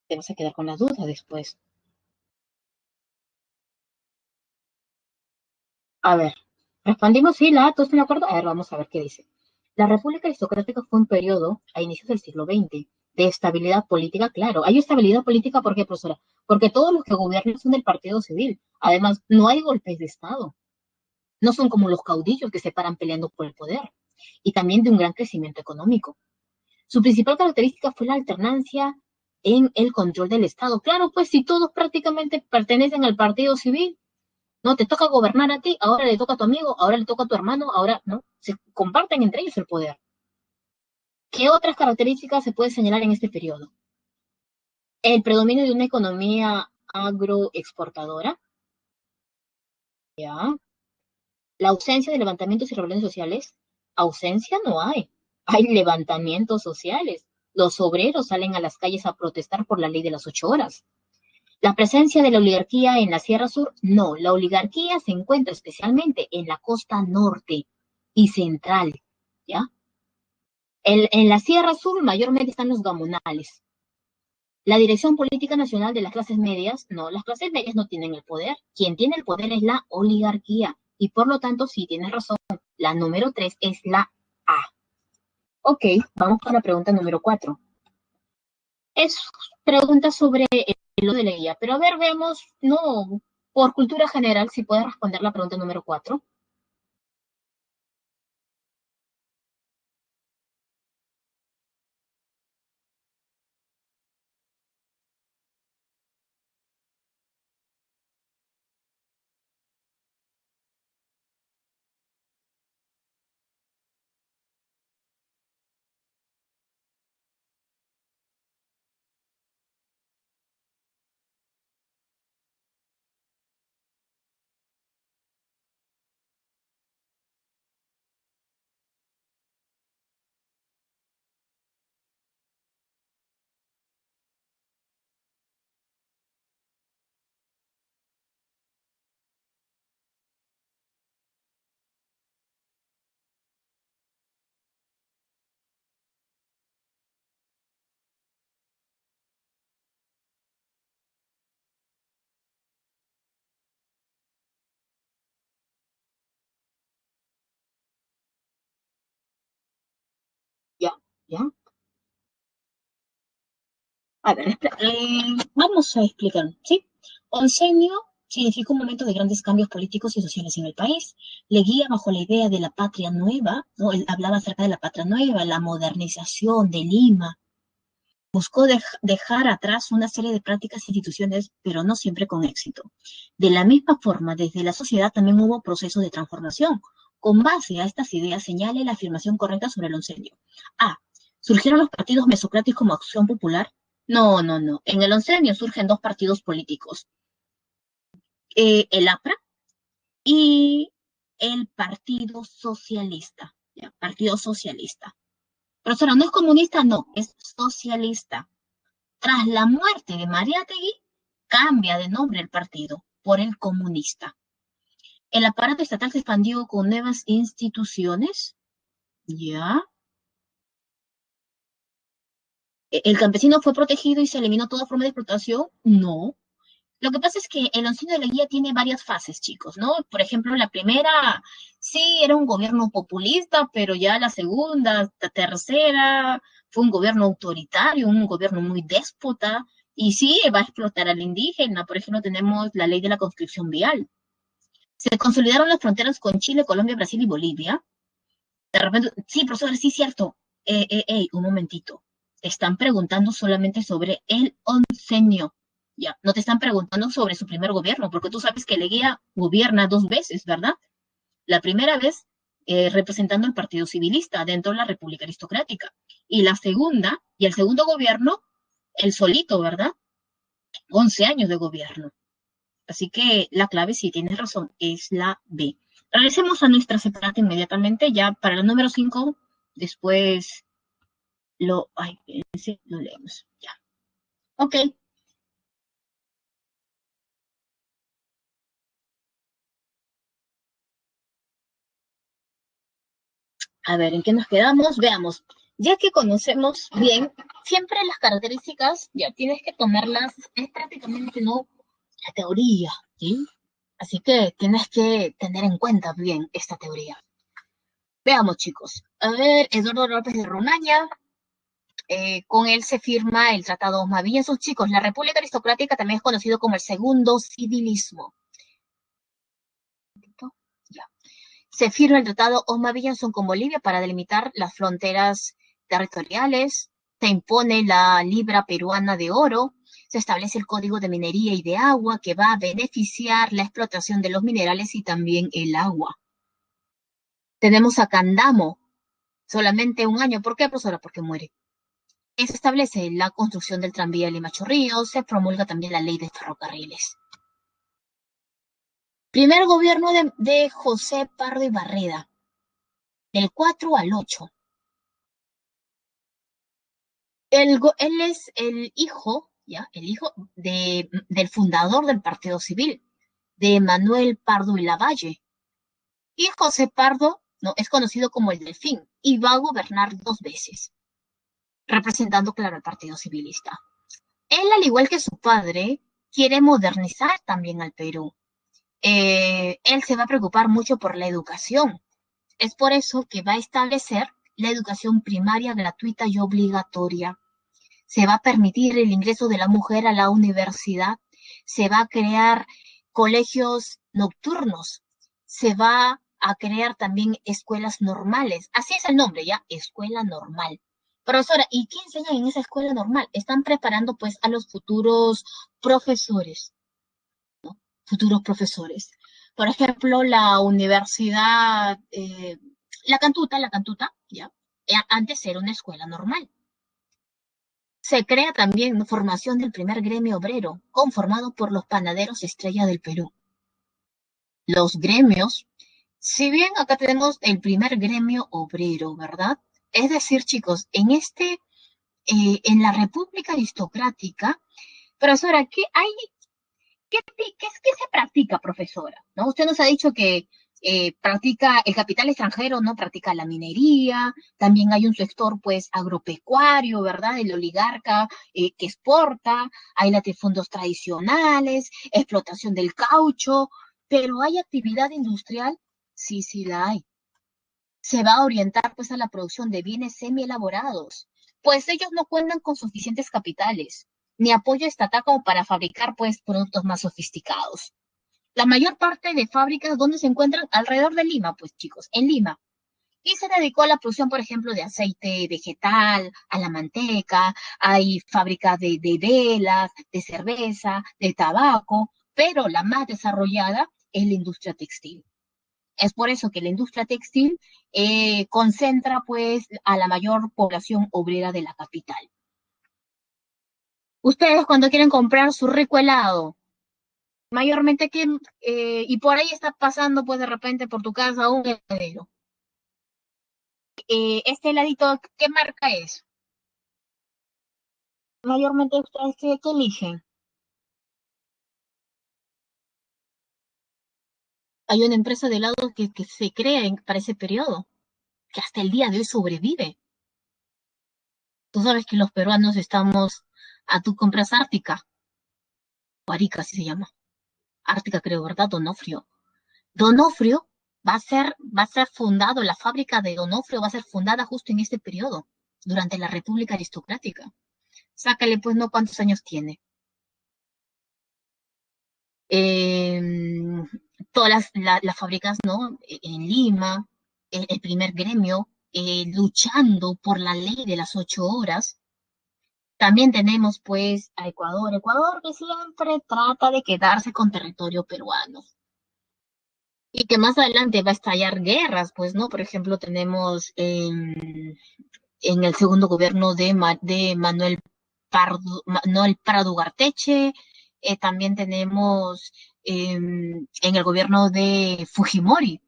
te vas a quedar con las dudas después. A ver, respondimos sí, la A, ¿todos están de acuerdo? A ver, vamos a ver qué dice. La República Aristocrática fue un periodo, a inicios del siglo XX, de estabilidad política, claro. Hay estabilidad política, ¿por qué, profesora? Porque todos los que gobiernan son del partido civil. Además, no hay golpes de Estado. No son como los caudillos que se paran peleando por el poder. Y también de un gran crecimiento económico. Su principal característica fue la alternancia en el control del Estado. Claro, pues si todos prácticamente pertenecen al partido civil, no te toca gobernar a ti, ahora le toca a tu amigo, ahora le toca a tu hermano, ahora no, se comparten entre ellos el poder. ¿Qué otras características se puede señalar en este periodo? El predominio de una economía agroexportadora, ¿ya? La ausencia de levantamientos y rebeliones sociales, ausencia no hay, hay levantamientos sociales. Los obreros salen a las calles a protestar por la ley de las 8 horas. La presencia de la oligarquía en la Sierra Sur, no, la oligarquía se encuentra especialmente en la costa norte y central, ¿ya? En la Sierra Sur mayormente están los gamonales. La dirección política nacional de las clases medias, no, las clases medias no tienen el poder. Quien tiene el poder es la oligarquía. Y por lo tanto, sí tienes razón, la número 3 es la A. Ok, vamos con la pregunta número 4. Es pregunta sobre lo de la guía, pero a ver, veamos, no, por cultura general, si puedes responder la pregunta número 4. Ya, ya. A ver, vamos a explicar, ¿sí? Oncenio significa un momento de grandes cambios políticos y sociales en el país. Le guía bajo la idea de la patria nueva, ¿no? Él hablaba acerca de la patria nueva, la modernización de Lima. Buscó dejar atrás una serie de prácticas e instituciones, pero no siempre con éxito. De la misma forma, desde la sociedad también hubo procesos de transformación. Con base a estas ideas, señale la afirmación correcta sobre el oncenio. A. ¿Surgieron los partidos mesocráticos como Acción Popular? No, no, no. En el oncenio surgen dos partidos políticos, el APRA y el Partido Socialista. ¿Ya? Partido Socialista. Profesora, ¿no es comunista? No, es socialista. Tras la muerte de Mariátegui, cambia de nombre el partido por el comunista. El aparato estatal se expandió con nuevas instituciones, ¿ya? ¿El campesino fue protegido y se eliminó toda forma de explotación? No. Lo que pasa es que el oncenio de la guía tiene varias fases, chicos, ¿no? Por ejemplo, la primera, sí, era un gobierno populista, pero ya la segunda, la tercera, fue un gobierno autoritario, un gobierno muy déspota, y sí, va a explotar al indígena. Por ejemplo, tenemos la ley de la construcción vial. Se consolidaron las fronteras con Chile, Colombia, Brasil y Bolivia. De repente, sí, profesor, sí es cierto. Un momentito. Te están preguntando solamente sobre el oncenio. Ya, no te están preguntando sobre su primer gobierno, porque tú sabes que Leguía gobierna 2 veces, ¿verdad? La primera vez representando al Partido Civilista dentro de la República Aristocrática. Y la segunda, y el segundo gobierno, el solito, ¿verdad? 11 años de gobierno. Así que la clave, sí tienes razón, es la B. Regresemos a nuestra separata inmediatamente, ya para el número 5, después lo leemos, ya. Ok, a ver, ¿en qué nos quedamos? Veamos. Ya que conocemos bien, siempre las características, ya tienes que tomarlas, es prácticamente no la teoría, ¿sí? Así que tienes que tener en cuenta bien esta teoría. Veamos, chicos. A ver, Eduardo López de Romaña, con él se firma el Tratado Osma. Bien, sus chicos, la República Aristocrática también es conocido como el segundo civilismo. Ya. Se firma el Tratado Osma-Villenson con Bolivia para delimitar las fronteras territoriales. Se impone la libra peruana de oro. Se establece el Código de Minería y de Agua que va a beneficiar la explotación de los minerales y también el agua. Tenemos a Candamo, solamente un año. ¿Por qué, profesora? Porque muere. Se establece la construcción del tranvía Lima Chorrillos, se promulga también la ley de ferrocarriles. Primer gobierno de José Pardo y Barreda, del 4 al 8. Él es el hijo, ¿ya? El hijo del fundador del Partido Civil, de Manuel Pardo y Lavalle. Y José Pardo, ¿no? Es conocido como el Delfín y va a gobernar 2 veces, representando, claro, al Partido Civilista. Él, al igual que su padre, quiere modernizar también al Perú. Él se va a preocupar mucho por la educación. Es por eso que va a establecer la educación primaria gratuita y obligatoria. Se va a permitir el ingreso de la mujer a la universidad. Se va a crear colegios nocturnos. Se va a crear también escuelas normales. Así es el nombre, ¿ya? Escuela normal. Profesora, ¿y qué enseñan en esa escuela normal? Están preparando pues a los futuros profesores, futuros profesores. Por ejemplo, la universidad, la Cantuta, ¿ya? Antes era una escuela normal. Se crea también formación del primer gremio obrero, conformado por los panaderos estrella del Perú. Los gremios, si bien acá tenemos el primer gremio obrero, ¿verdad? Es decir, chicos, en la República Aristocrática, profesora, ¿qué se practica, profesora? ¿No? Usted nos ha dicho que practica el capital extranjero, ¿no? Practica la minería, también hay un sector, pues, agropecuario, ¿verdad? El oligarca que exporta, hay latifundios tradicionales, explotación del caucho, pero ¿hay actividad industrial? Sí, sí la hay. Se va a orientar, pues, a la producción de bienes semi-elaborados, pues ellos no cuentan con suficientes capitales ni apoyo estatal como para fabricar, pues, productos más sofisticados. La mayor parte de fábricas, ¿dónde se encuentran? Alrededor de Lima, pues chicos, en Lima. Y se dedicó a la producción, por ejemplo, de aceite vegetal, a la manteca, hay fábricas de velas, de cerveza, de tabaco, pero la más desarrollada es la industria textil. Es por eso que la industria textil concentra pues a la mayor población obrera de la capital. Ustedes cuando quieren comprar su rico helado, mayormente y por ahí está pasando pues de repente por tu casa un heladero. Este heladito, ¿qué marca es? Mayormente ustedes qué eligen. Hay una empresa de helados que se crea para ese periodo, que hasta el día de hoy sobrevive. Tú sabes que los peruanos estamos, tú compras Ártica, o Arica así se llama. Ártica creo, ¿verdad? Donofrio. Donofrio va a ser fundado, la fábrica de Donofrio va a ser fundada justo en este periodo, durante la República Aristocrática. Sácale pues no cuántos años tiene. Eh, todas las fábricas, ¿no? En Lima, el primer gremio, luchando por la ley de las 8 horas. También tenemos pues a Ecuador, Ecuador que siempre trata de quedarse con territorio peruano y que más adelante va a estallar guerras, pues, ¿no? Por ejemplo, tenemos en el segundo gobierno de Manuel Prado Ugarteche, también tenemos en el gobierno de Fujimori,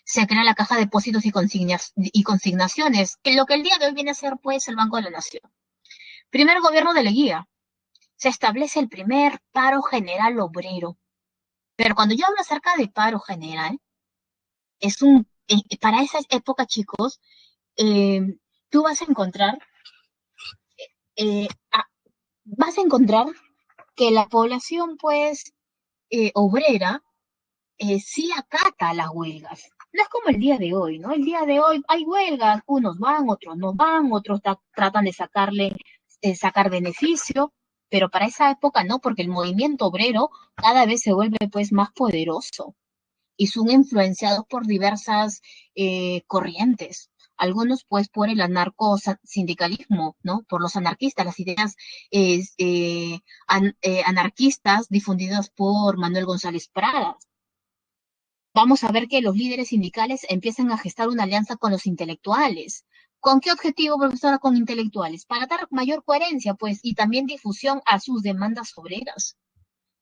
se crea la caja de depósitos y consignaciones, que lo que el día de hoy viene a ser pues el Banco de la Nación. Primer gobierno de Leguía, se establece el primer paro general obrero. Pero cuando yo hablo acerca de paro general, para esa época, chicos, eh, tú eh, a- vas a encontrar que la población, pues, obrera, sí acata las huelgas. No es como el día de hoy, ¿no? El día de hoy hay huelgas, unos van, otros no van, otros tratan de sacar beneficio, pero para esa época no, porque el movimiento obrero cada vez se vuelve pues más poderoso y son influenciados por diversas corrientes. Algunos pues por el anarcosindicalismo, ¿no? Por los anarquistas, las ideas anarquistas difundidas por Manuel González Prada. Vamos a ver que los líderes sindicales empiezan a gestar una alianza con los intelectuales. ¿Con qué objetivo, profesora, con intelectuales? Para dar mayor coherencia, pues, y también difusión a sus demandas obreras.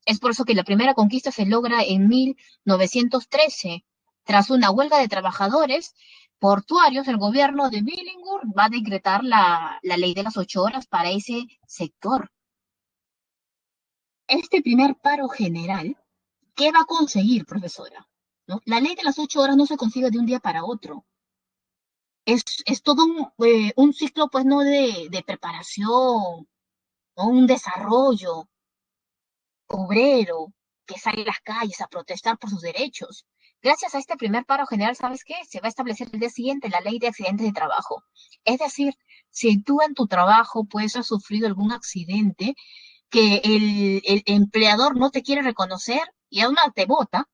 Es por eso que la primera conquista se logra en 1913. Tras una huelga de trabajadores portuarios, el gobierno de Billinghurst va a decretar la ley de las 8 horas para ese sector. Este primer paro general, ¿qué va a conseguir, profesora? ¿No? La ley de las 8 horas no se consigue de un día para otro. Es todo un ciclo, pues, no de preparación, ¿no? Un desarrollo obrero que sale a las calles a protestar por sus derechos. Gracias a este primer paro general, ¿sabes qué? Se va a establecer el día siguiente la ley de accidentes de trabajo. Es decir, si tú en tu trabajo pues has sufrido algún accidente que el empleador no te quiere reconocer y aún no te vota,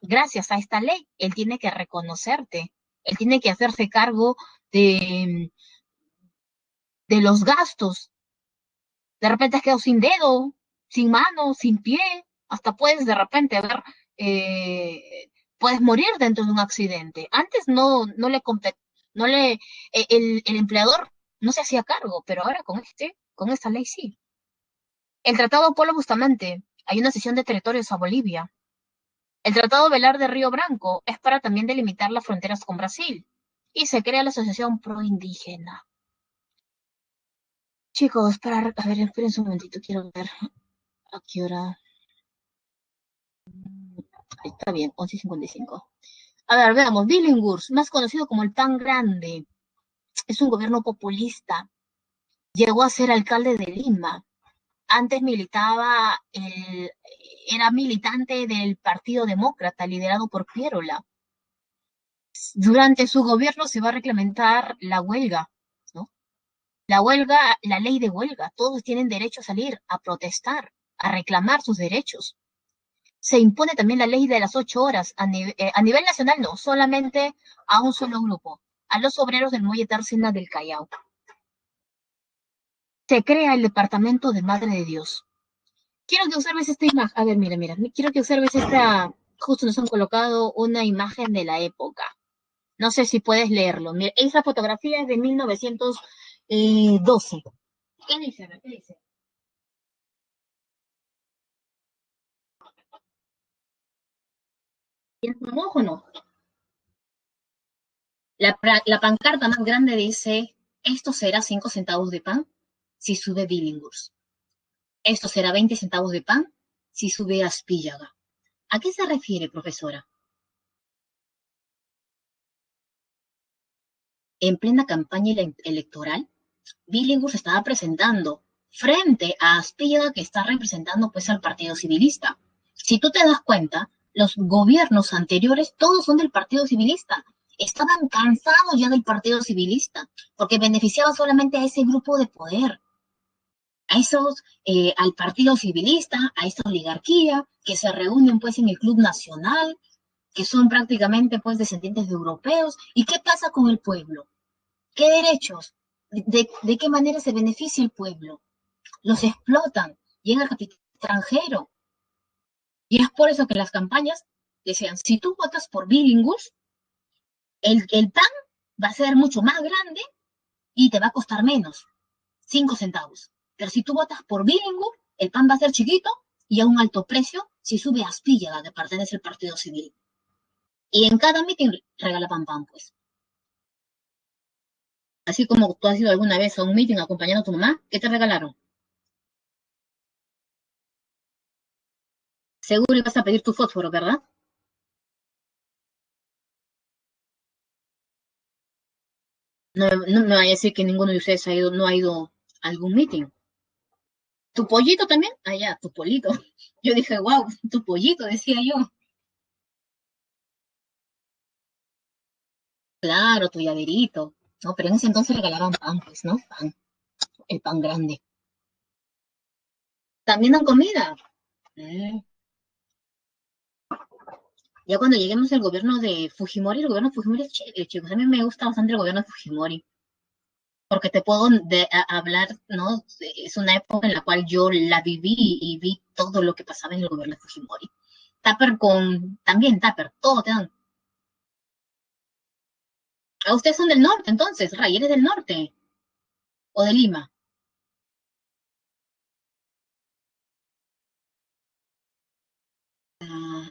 gracias a esta ley, él tiene que reconocerte, él tiene que hacerse cargo de, de los gastos. De repente has quedado sin dedo, sin mano, sin pie, hasta puedes de repente ver, puedes morir dentro de un accidente. Antes el empleador no se hacía cargo, pero ahora con esta ley sí. El Tratado Polo Bustamante, hay una cesión de territorios a Bolivia. El Tratado Velar de Río Branco es para también delimitar las fronteras con Brasil. Y se crea la Asociación Proindígena. Chicos, a ver, esperen un momentito, quiero ver a qué hora. Ahí está bien, 11:55. A ver, veamos, Billinghurst, más conocido como el Pan Grande, es un gobierno populista. Llegó a ser alcalde de Lima. Antes era militante del Partido Demócrata, liderado por Pierola. Durante su gobierno se va a reglamentar la huelga, ¿no? La huelga, la ley de huelga, todos tienen derecho a salir, a protestar, a reclamar sus derechos. Se impone también la ley de las 8 horas a nivel nacional, no, solamente a un solo grupo, a los obreros del muelle Tárcena del Callao. Se crea el departamento de Madre de Dios. Quiero que observes esta imagen. A ver, mira, quiero que observes justo nos han colocado una imagen de la época. No sé si puedes leerlo. Mira, esa fotografía es de 1912. ¿Qué dice? ¿Qué dice? ¿Tienes un ojo o no? La pancarta más grande dice, esto será 5 centavos de pan si sube Billinghurst. Esto será 20 centavos de pan si sube Aspíllaga. ¿A qué se refiere, profesora? En plena campaña electoral, Billinghurst estaba presentando frente a Aspíllaga, que está representando pues al Partido Civilista. Si tú te das cuenta, los gobiernos anteriores todos son del Partido Civilista. Estaban cansados ya del Partido Civilista, porque beneficiaba solamente a ese grupo de poder. al partido civilista, a esta oligarquía, que se reúnen pues en el Club Nacional, que son prácticamente pues descendientes de europeos. ¿Y qué pasa con el pueblo? ¿Qué derechos? ¿De qué manera se beneficia el pueblo? Los explotan, llega el capital extranjero. Y es por eso que las campañas decían, si tú votas por Billinghurst, el PAN va a ser mucho más grande y te va a costar menos, 5 centavos. Pero si tú votas por Billinghurst, el PAN va a ser chiquito y a un alto precio si sube a Aspíllaga, que pertenece al Partido Civil. Y en cada mitin regala pan, pues. Así como tú has ido alguna vez a un mitin acompañando a tu mamá, ¿qué te regalaron? Seguro ibas a pedir tu fósforo, ¿verdad? No me vaya a decir que ninguno de ustedes no ha ido a algún mitin. ¿Tu pollito también? Ah, ya, tu polito. Yo dije, wow, tu pollito, decía yo. Claro, tu llaverito. No, pero en ese entonces regalaban pan, pues, ¿no? Pan, el pan grande. También dan comida. Mm. Ya cuando lleguemos al gobierno de Fujimori, el gobierno de Fujimori es chévere, chicos. A mí me gusta bastante el gobierno de Fujimori. Porque te puedo hablar, ¿no? Es una época en la cual yo la viví y vi todo lo que pasaba en el gobierno de Fujimori. También Tupper, todo te dan. Ah, ustedes son del norte, entonces, Ray, ¿eres del norte o de Lima?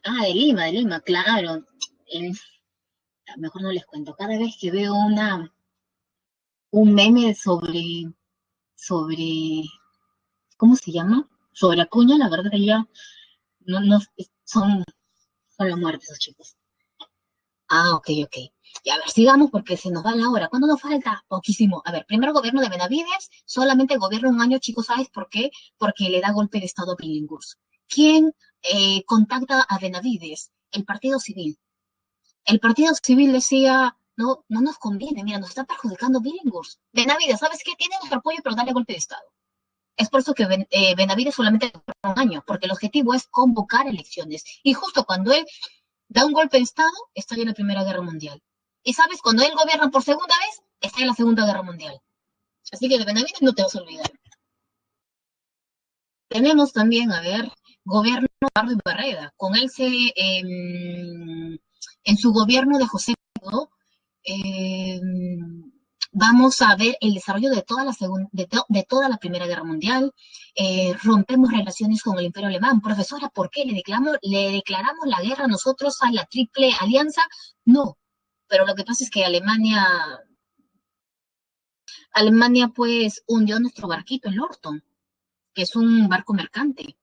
De Lima, claro. Eh, Mejor no les cuento. Cada vez que veo un meme sobre, ¿cómo se llama? Sobre Acuña, la verdad que ya no son la muerte esos chicos. Ah, ok, ok. Y a ver, sigamos porque se nos va la hora. ¿Cuánto nos falta? Poquísimo. A ver, primero gobierno de Benavides, solamente gobierna un año, chicos, ¿sabes por qué? Porque le da golpe de Estado a Billinghurst. ¿Quién contacta a Benavides? El Partido Civil. El Partido Civil decía, no, no nos conviene, mira, nos está perjudicando Billinghurst. Benavides, ¿sabes qué? Tiene nuestro apoyo, pero dale golpe de Estado. Es por eso que Benavides solamente gobierna un año, porque el objetivo es convocar elecciones. Y justo cuando él da un golpe de Estado, estalla la Primera Guerra Mundial. Y sabes, cuando él gobierna por segunda vez, está en la Segunda Guerra Mundial. Así que de Benavides no te vas a olvidar. Tenemos también, a ver, gobierno de Eduardo Ibarreda. Con él en su gobierno de José Eduardo, eh, vamos a ver el desarrollo de de toda la Primera Guerra Mundial. Rompemos relaciones con el Imperio Alemán. Profesora, ¿por qué le declaramos la guerra nosotros a la Triple Alianza? No, pero lo que pasa es que Alemania pues hundió nuestro barquito, el Lorton, que es un barco mercante.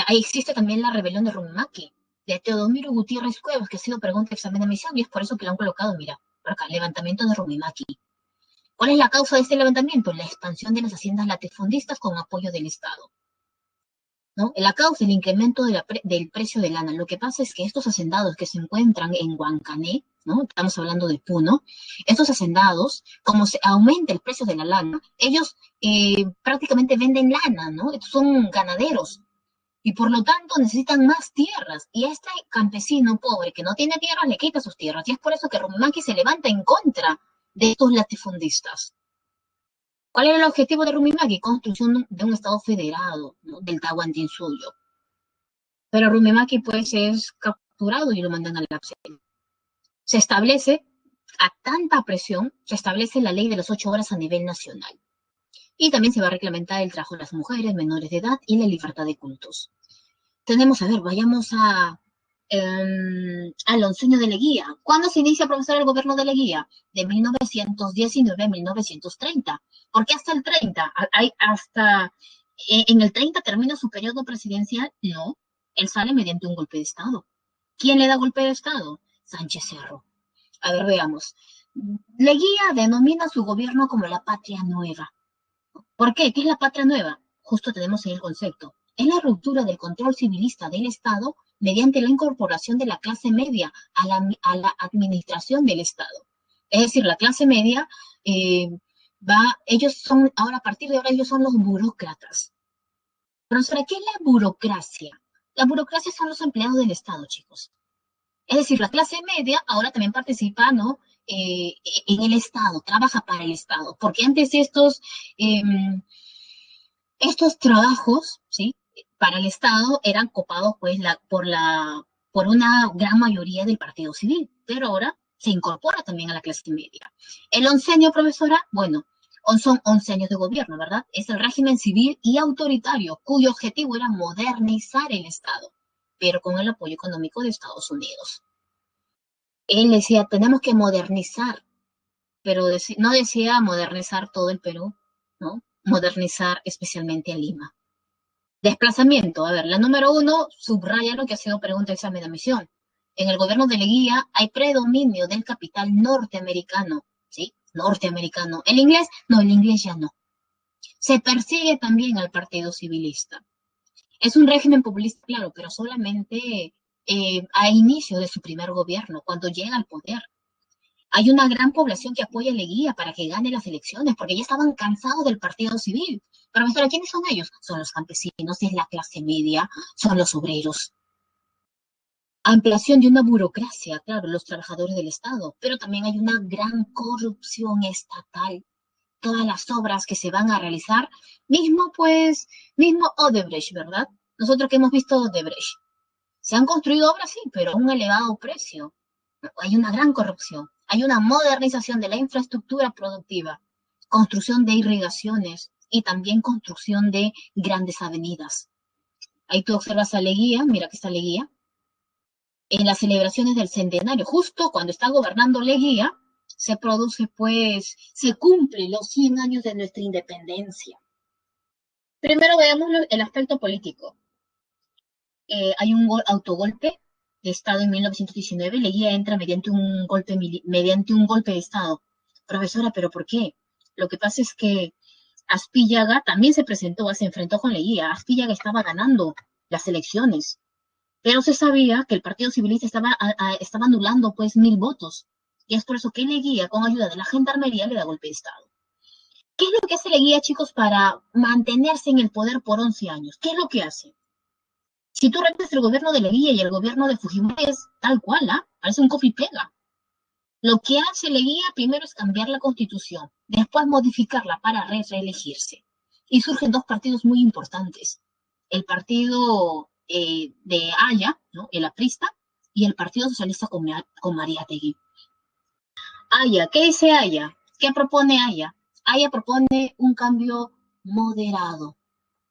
Ahí existe también la rebelión de Rumaki, de Teodomiro Gutiérrez Cuevas, que ha sido pregunta de examen de admisión, y es por eso que lo han colocado, mira, por acá, levantamiento de Rumimaki. ¿Cuál es la causa de este levantamiento? La expansión de las haciendas latifundistas con apoyo del Estado. ¿No? La causa, el incremento del precio de lana. Lo que pasa es que estos hacendados que se encuentran en Huancané, ¿no? Estamos hablando de Puno, estos hacendados, como se aumenta el precio de la lana, ellos prácticamente venden lana, ¿no? Son ganaderos, y por lo tanto necesitan más tierras. Y a este campesino pobre que no tiene tierras le quita sus tierras. Y es por eso que Rumaki se levanta en contra de estos latifundistas. ¿Cuál era el objetivo de Rumimaki? Construcción de un Estado federado, ¿no? Del Tahuantinsuyo. Pero Rumimaki pues es capturado y lo mandan a la cárcel. Se establece, a tanta presión, se establece la ley de las 8 horas a nivel nacional. Y también se va a reglamentar el trabajo de las mujeres menores de edad y la libertad de cultos. Tenemos, a ver, vayamos a Lonsuño de Leguía. ¿Cuándo se inicia, profesor, el gobierno de Leguía? De 1919 a 1930. ¿Por qué hasta el 30? ¿En el 30 termina su periodo presidencial? No, él sale mediante un golpe de Estado. ¿Quién le da golpe de Estado? Sánchez Cerro. A ver, veamos. Leguía denomina su gobierno como la patria nueva. ¿Por qué? ¿Qué es la patria nueva? Justo tenemos ahí el concepto. Es la ruptura del control civilista del Estado mediante la incorporación de la clase media a la administración del Estado. Es decir, la clase media ellos son, ahora a partir de ahora ellos son los burócratas. Profesora, ¿qué es la burocracia? La burocracia son los empleados del Estado, chicos. Es decir, la clase media ahora también participa, ¿no? En el Estado, trabaja para el Estado, porque antes estos trabajos, ¿sí? Para el Estado eran copados, pues, por una gran mayoría del partido civil, pero ahora se incorpora también a la clase media. El oncenio, profesora, bueno, son 11 años de gobierno, ¿verdad? Es el régimen civil y autoritario, cuyo objetivo era modernizar el Estado, pero con el apoyo económico de Estados Unidos. Él decía, tenemos que modernizar, pero no decía modernizar todo el Perú, ¿no? Modernizar especialmente a Lima. Desplazamiento. A ver, la número 1 subraya lo que ha sido pregunta de examen de admisión. En el gobierno de Leguía hay predominio del capital norteamericano, ¿sí? Norteamericano. ¿El inglés? No, el inglés ya no. Se persigue también al partido civilista. Es un régimen populista, claro, pero solamente a inicio de su primer gobierno, cuando llega al poder. Hay una gran población que apoya a Leguía para que gane las elecciones, porque ya estaban cansados del partido civil. Pero, profesora, ¿quiénes son ellos? Son los campesinos, es la clase media, son los obreros. Ampliación de una burocracia, claro, los trabajadores del Estado, pero también hay una gran corrupción estatal. Todas las obras que se van a realizar, mismo Odebrecht, ¿verdad? Nosotros que hemos visto Odebrecht. Se han construido obras, sí, pero a un elevado precio. Hay una gran corrupción. Hay una modernización de la infraestructura productiva, construcción de irrigaciones y también construcción de grandes avenidas. Ahí tú observas a Leguía, mira que está Leguía, en las celebraciones del centenario, justo cuando está gobernando Leguía, se produce, pues, se cumplen los 100 años de nuestra independencia. Primero veamos el aspecto político. Hay un autogolpe de Estado en 1919, Leguía entra mediante un golpe de Estado. Profesora, ¿pero por qué? Lo que pasa es que Aspíllaga también se enfrentó con Leguía. Aspíllaga estaba ganando las elecciones, pero se sabía que el Partido Civilista estaba anulando pues 1000 votos. Y es por eso que Leguía, con ayuda de la gendarmería, le da golpe de Estado. ¿Qué es lo que hace Leguía, chicos, para mantenerse en el poder por 11 años? ¿Qué es lo que hace? Si tú repites el gobierno de Leguía y el gobierno de Fujimori es tal cual, ¿ah? Parece un copy y pega. Lo que hace Leguía primero es cambiar la constitución, después modificarla para reelegirse. Y surgen dos partidos muy importantes. El partido de Haya, ¿no? El aprista, y el Partido Socialista con Mariátegui. Haya, ¿qué dice Haya? ¿Qué propone Haya? Haya propone un cambio moderado,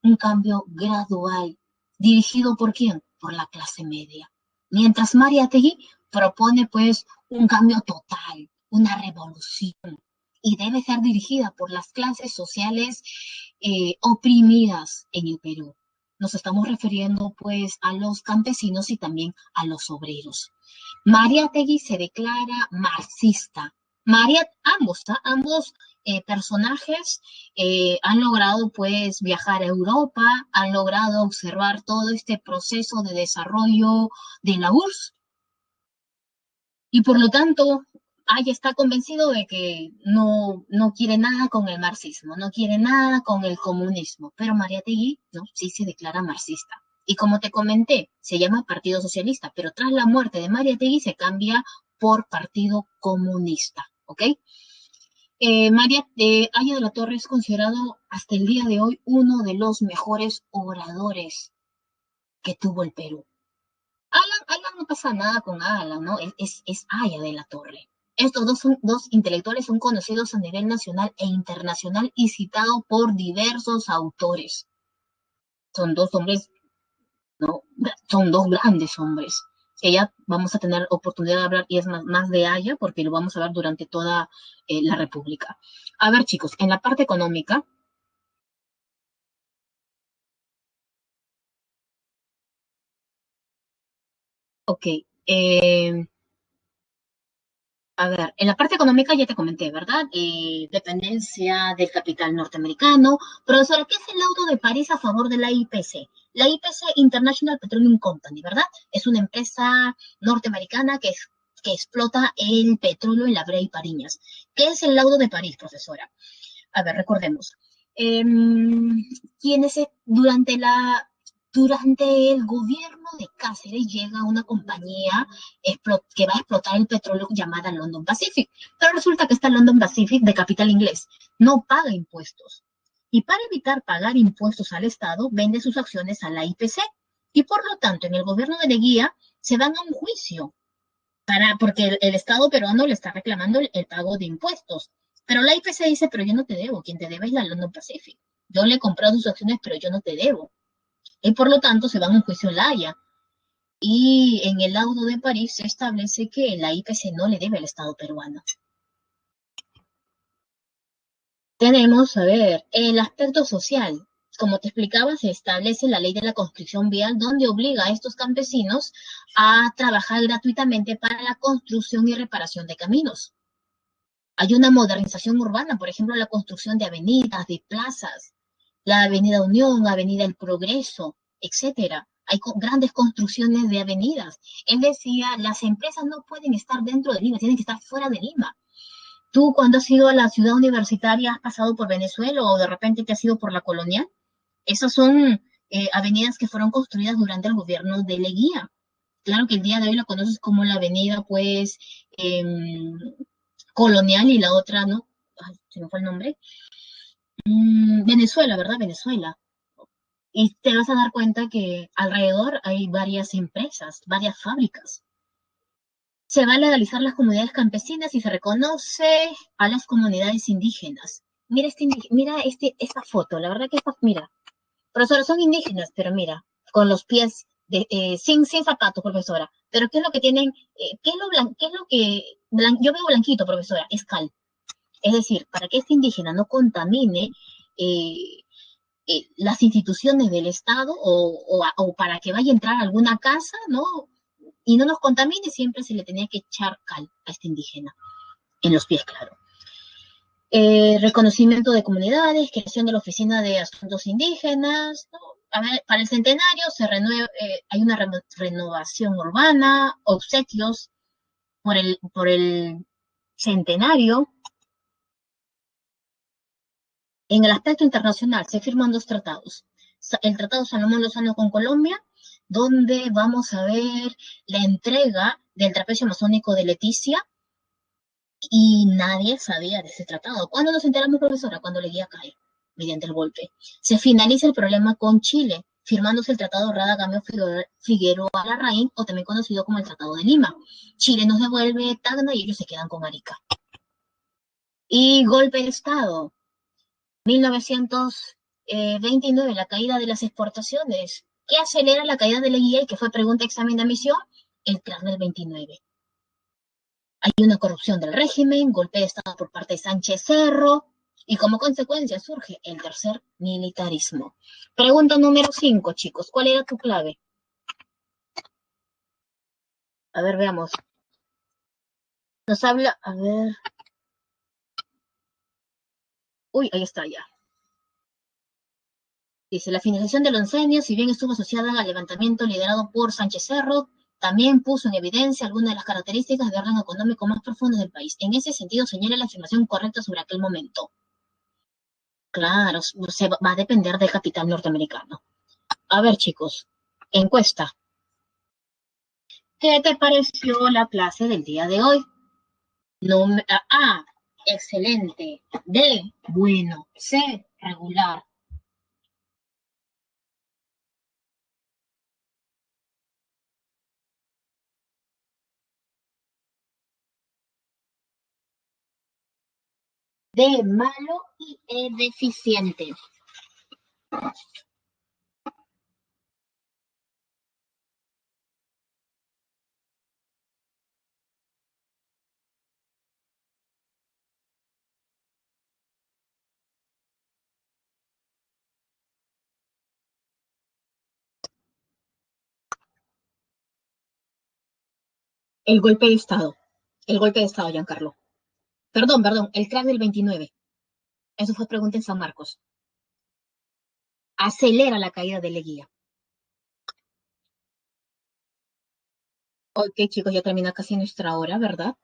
un cambio gradual, dirigido ¿por quién? Por la clase media. Mientras Mariátegui propone pues un cambio total, una revolución, y debe ser dirigida por las clases sociales oprimidas en el Perú. Nos estamos refiriendo pues a los campesinos y también a los obreros. Mariátegui se declara marxista. Ambos personajes han logrado pues viajar a Europa, han logrado observar todo este proceso de desarrollo de la URSS y por lo tanto está convencido de que no quiere nada con el marxismo, no quiere nada con el comunismo, pero Mariátegui, ¿no? Sí se declara marxista. Y como te comenté, se llama Partido Socialista, pero tras la muerte de Mariátegui se cambia por Partido Comunista, ¿ok? Haya de la Torre es considerado hasta el día de hoy uno de los mejores oradores que tuvo el Perú. Alan no pasa nada con Alan, ¿no? Es Haya de la Torre. Estos dos intelectuales son conocidos a nivel nacional e internacional y citados por diversos autores. Son dos hombres, ¿no? Son dos grandes hombres que ya vamos a tener oportunidad de hablar y es más de Haya porque lo vamos a ver durante toda la República. A ver, chicos, en la parte económica, ok, a ver, en la parte económica ya te comenté, ¿verdad? Dependencia del capital norteamericano. Profesora, ¿qué es el laudo de París a favor de la IPC? La IPC, International Petroleum Company, ¿verdad? Es una empresa norteamericana que explota el petróleo en la Brea y Pariñas. ¿Qué es el laudo de París, profesora? A ver, recordemos. Quienes durante el gobierno de Cáceres llega una compañía que va a explotar el petróleo llamada London Pacific. Pero resulta que esta London Pacific, de capital inglés, no paga impuestos. Y para evitar pagar impuestos al Estado, vende sus acciones a la IPC. Y por lo tanto, en el gobierno de Leguía se van a un juicio porque el Estado peruano le está reclamando el pago de impuestos. Pero la IPC dice, pero yo no te debo, quien te debe es la London Pacific. Yo le he comprado sus acciones, pero yo no te debo. Y por lo tanto se van a un juicio en La Haya. Y en el laudo de París se establece que la IPC no le debe al Estado peruano. Tenemos, a ver, el aspecto social. Como te explicaba, se establece la ley de la construcción vial donde obliga a estos campesinos a trabajar gratuitamente para la construcción y reparación de caminos. Hay una modernización urbana, por ejemplo, la construcción de avenidas, de plazas, la Avenida Unión, Avenida El Progreso, etcétera. Hay grandes construcciones de avenidas. Él decía, las empresas no pueden estar dentro de Lima, tienen que estar fuera de Lima. Tú cuando has ido a la ciudad universitaria, has pasado por Venezuela o de repente te has ido por la colonial. Esas son avenidas que fueron construidas durante el gobierno de Leguía. Claro que el día de hoy lo conoces como la avenida, pues, eh, colonial y la otra, ¿no? Ay, se me fue el nombre. Venezuela, ¿verdad? Venezuela. Y te vas a dar cuenta que alrededor hay varias empresas, varias fábricas. Se va a legalizar las comunidades campesinas y se reconoce a las comunidades indígenas. Mira, esta foto, la verdad que mira, profesora, son indígenas, pero mira, con los pies sin zapatos, profesora. Pero ¿qué es lo que tienen? ¿Qué es lo que yo veo blanquito, profesora? Es cal. Es decir, para que este indígena no contamine eh, las instituciones del Estado o para que vaya a entrar a alguna casa, ¿no? Y no nos contamine, siempre se le tenía que echar cal a este indígena, en los pies, claro. Reconocimiento de comunidades, creación de la Oficina de Asuntos Indígenas, ¿no? A ver, para el centenario hay una renovación urbana, obsequios por el centenario. En el aspecto internacional se firman dos tratados. El Tratado Salomón Lozano con Colombia, donde vamos a ver la entrega del trapecio masónico de Leticia, y nadie sabía de ese tratado. ¿Cuándo nos enteramos, profesora? Cuando Leguía cae, mediante el golpe. Se finaliza el problema con Chile, firmándose el Tratado Rada-Gameo-Figueroa Larraín, o también conocido como el Tratado de Lima. Chile nos devuelve Tacna y ellos se quedan con Arica. Y golpe de Estado. 1929, la caída de las exportaciones. ¿Qué acelera la caída de Leguía y que fue pregunta examen de admisión? El crack del 29. Hay una corrupción del régimen, golpe de Estado por parte de Sánchez Cerro, y como consecuencia surge el tercer militarismo. Pregunta número 5, chicos. ¿Cuál era tu clave? A ver, veamos. Nos habla, a ver. Uy, ahí está ya. Dice, la finalización del oncenio, si bien estuvo asociada al levantamiento liderado por Sánchez Cerro, también puso en evidencia algunas de las características de orden económico más profundas del país. En ese sentido, señala la afirmación correcta sobre aquel momento. Claro, va a depender del capital norteamericano. A ver, chicos, encuesta. ¿Qué te pareció la clase del día de hoy? A, excelente. D, bueno. C, regular. D, malo y E, deficiente. El golpe de Estado. El golpe de Estado, Giancarlo. Perdón, el crack del 29. Eso fue pregunta en San Marcos. Acelera la caída de Leguía. Ok, chicos, ya termina casi nuestra hora, ¿verdad?